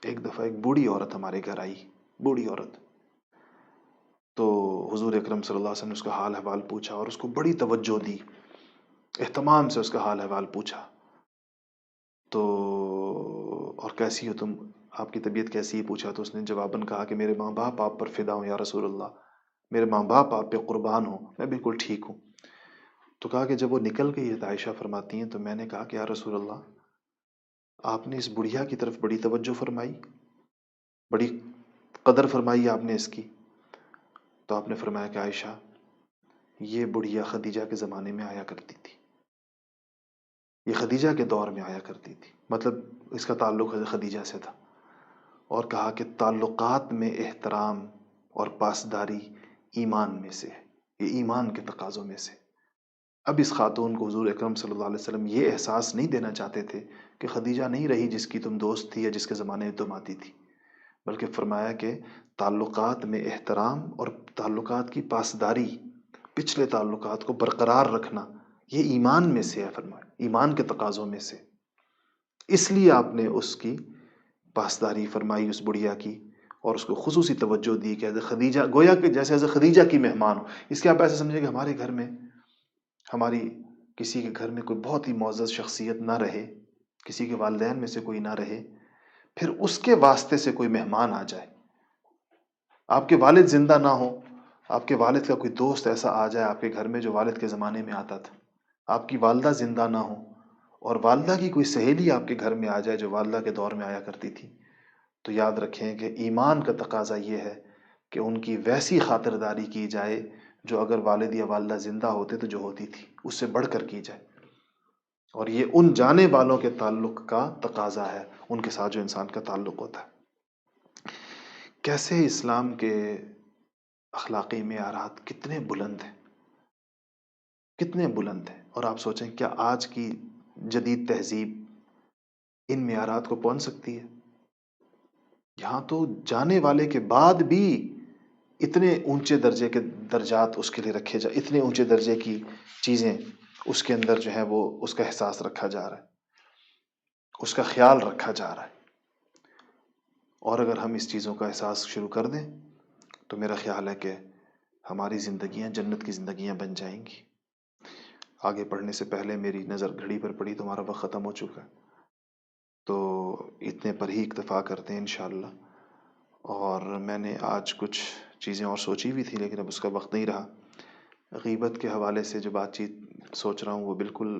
ایک دفعہ ایک بوڑھی عورت ہمارے گھر آئی، بوڑھی عورت. تو حضور اکرم صلی اللہ علیہ وسلم نے اس کا حال احوال پوچھا اور اس کو بڑی توجہ دی، اہتمام سے اس کا حال احوال پوچھا. تو اور کیسی ہو تم، آپ کی طبیعت کیسی ہے پوچھا. تو اس نے جواباً کہا کہ میرے ماں باپ آپ پر فدا ہوں یا رسول اللہ، میرے ماں باپ آپ پہ قربان ہوں، میں بالکل ٹھیک ہوں. تو کہا کہ جب وہ نکل گئی ہے، عائشہ فرماتی ہیں، تو میں نے کہا کہ یا رسول اللہ آپ نے اس بڑھیا کی طرف بڑی توجہ فرمائی، بڑی قدر فرمائی آپ نے اس کی. تو آپ نے فرمایا کہ عائشہ یہ بڑھیا خدیجہ کے زمانے میں آیا کرتی تھی، یہ خدیجہ کے دور میں آیا کرتی تھی، مطلب اس کا تعلق حضرت خدیجہ سے تھا. اور کہا کہ تعلقات میں احترام اور پاسداری ایمان میں سے ہے، یہ ایمان کے تقاضوں میں سے. اب اس خاتون کو حضور اکرم صلی اللہ علیہ وسلم یہ احساس نہیں دینا چاہتے تھے کہ خدیجہ نہیں رہی جس کی تم دوست تھی یا جس کے زمانے میں تم آتی تھی، بلکہ فرمایا کہ تعلقات میں احترام اور تعلقات کی پاسداری، پچھلے تعلقات کو برقرار رکھنا، یہ ایمان میں سے ہے، فرمایا ایمان کے تقاضوں میں سے. اس لیے آپ نے اس کی پاسداری فرمائی اس بڑھیا کی، اور اس کو خصوصی توجہ دی کہ حضرت خدیجہ گویا کہ جیسے حضرت خدیجہ کی مہمان ہو. اس کے آپ ایسے سمجھیں کہ ہمارے گھر میں، ہماری کسی کے گھر میں کوئی بہت ہی معزز شخصیت نہ رہے، کسی کے والدین میں سے کوئی نہ رہے، پھر اس کے واسطے سے کوئی مہمان آ جائے، آپ کے والد زندہ نہ ہو، آپ کے والد کا کوئی دوست ایسا آ جائے آپ کے گھر میں جو والد کے زمانے میں آتا تھا، آپ کی والدہ زندہ نہ ہو اور والدہ کی کوئی سہیلی آپ کے گھر میں آ جائے جو والدہ کے دور میں آیا کرتی تھی، تو یاد رکھیں کہ ایمان کا تقاضا یہ ہے کہ ان کی ویسی خاطرداری کی جائے جو اگر والد یا والدہ زندہ ہوتے تو جو ہوتی تھی اس سے بڑھ کر کی جائے. اور یہ ان جانے والوں کے تعلق کا تقاضا ہے، ان کے ساتھ جو انسان کا تعلق ہوتا ہے. کیسے اسلام کے اخلاقی معیارات کتنے بلند ہیں، کتنے بلند ہیں. اور آپ سوچیں کیا آج کی جدید تہذیب ان معیارات کو پہنچ سکتی ہے؟ یہاں تو جانے والے کے بعد بھی اتنے اونچے درجے کے درجات اس کے لیے رکھے جا، اتنے اونچے درجے کی چیزیں اس کے اندر جو ہے وہ اس کا احساس رکھا جا رہا ہے، اس کا خیال رکھا جا رہا ہے. اور اگر ہم اس چیزوں کا احساس شروع کر دیں تو میرا خیال ہے کہ ہماری زندگیاں جنت کی زندگیاں بن جائیں گی. آگے پڑھنے سے پہلے میری نظر گھڑی پر پڑی تو ہمارا وقت ختم ہو چکا ہے، تو اتنے پر ہی اکتفا کرتے ہیں انشاءاللہ. اور میں نے آج کچھ چیزیں اور سوچی ہوئی تھی لیکن اب اس کا وقت نہیں رہا. غیبت کے حوالے سے جو بات چیت سوچ رہا ہوں وہ بالکل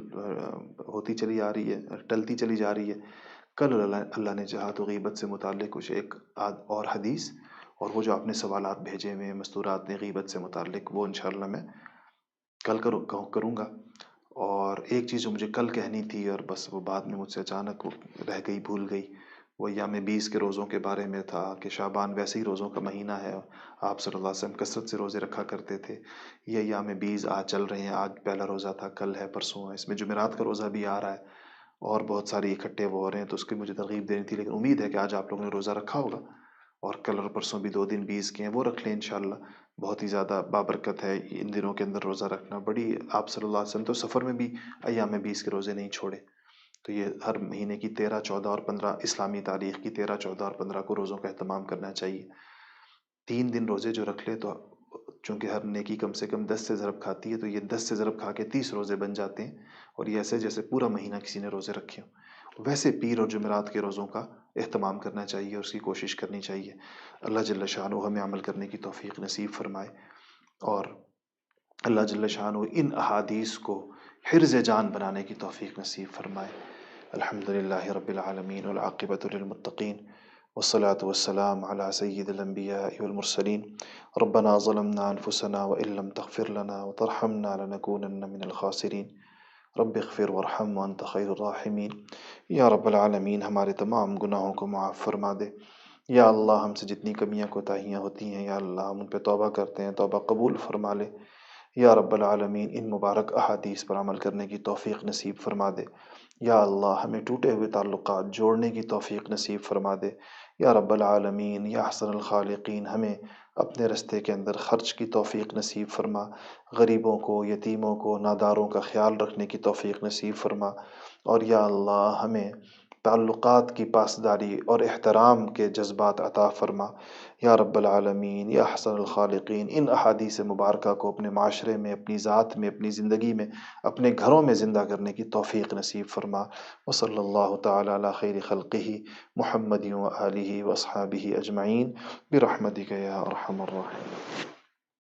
ہوتی چلی آ رہی ہے، ٹلتی چلی جا رہی ہے. کل اللہ نے چاہا تو غیبت سے متعلق کچھ ایک اور حدیث، اور وہ جو آپ نے سوالات بھیجے ہوئے مستورات نے غیبت سے متعلق، وہ انشاءاللہ میں کل کروں گا. اور ایک چیز جو مجھے کل کہنی تھی اور بس وہ بعد میں مجھ سے اچانک رہ گئی، بھول گئی، وہ ایام 20 کے روزوں کے بارے میں تھا کہ شعبان ویسے ہی روزوں کا مہینہ ہے، آپ صلی اللہ علیہ وسلم کثرت سے روزے رکھا کرتے تھے۔ یہ ایام 20 آج چل رہے ہیں، آج پہلا روزہ تھا، کل ہے، پرسوں ہے، اس میں جمعرات کا روزہ بھی آ رہا ہے اور بہت ساری اکٹھے وہ ہو رہے ہیں، تو اس کی مجھے ترغیب دینی تھی، لیکن امید ہے کہ آج آپ لوگوں نے روزہ رکھا ہوگا اور کل اور پرسوں بھی 2 دن 20 کے ہیں وہ رکھ لیں انشاءاللہ۔ بہت ہی زیادہ بابرکت ہے ان دنوں کے اندر روزہ رکھنا، بڑی آپ صلی اللہ علیہ وسلم تو سفر میں بھی ایام 20 کے روزے نہیں چھوڑے۔ تو یہ ہر مہینے کی 13، 14 اور 15 اسلامی تاریخ کی 13، 14 اور 15 کو روزوں کا اہتمام کرنا چاہیے۔ 3 دن روزے جو رکھ لے تو چونکہ ہر نیکی کم سے کم 10 سے ضرب کھاتی ہے، تو یہ 10 سے ضرب کھا کے 30 روزے بن جاتے ہیں، اور یہ ایسے جیسے پورا مہینہ کسی نے روزے رکھے ہوں۔ ویسے پیر اور جمعرات کے روزوں کا اہتمام کرنا چاہیے اور اس کی کوشش کرنی چاہیے۔ اللہ جل شانہ ہمیں عمل کرنے کی توفیق نصیب فرمائے، اور اللہ جل شانہ ان احادیث کو حرز جان بنانے کی توفیق نصیب فرمائے۔ الحمد للہ رب العالمین والعاقبۃ للمتقین والصلاة والسلام على سید الانبیاء والمرسلین۔ ربنا ظلمنا انفسنا وان لم تغفر لنا وترحمنا لنکونن من الخاسرین۔ رب اغفر وارحم وانت خیر الراحمین۔ یا رب العالمین ہمارے تمام گناہوں کو معاف فرما دے۔ یا اللہ ہم سے جتنی کمیاں کوتاہیاں ہوتی ہیں یا اللہ ہم ان پہ توبہ کرتے ہیں، توبہ قبول فرما لے۔ یا رب العالمین ان مبارک احادیث پر عمل کرنے کی توفیق نصیب فرما دے۔ یا اللہ ہمیں ٹوٹے ہوئے تعلقات جوڑنے کی توفیق نصیب فرما دے۔ یا رب العالمین یا احسن الخالقین ہمیں اپنے رستے کے اندر خرچ کی توفیق نصیب فرما، غریبوں کو، یتیموں کو، ناداروں کا خیال رکھنے کی توفیق نصیب فرما، اور یا اللہ ہمیں تعلقات کی پاسداری اور احترام کے جذبات عطا فرما۔ یا رب العالمین یا احسن الخالقین ان احادیث مبارکہ کو اپنے معاشرے میں، اپنی ذات میں، اپنی زندگی میں، اپنے گھروں میں زندہ کرنے کی توفیق نصیب فرما۔ وصلی اللہ تعالی علی خیر خلقہ محمد و آلہ و اصحابہ اجمعین برحمتک یا ارحم الراحمین۔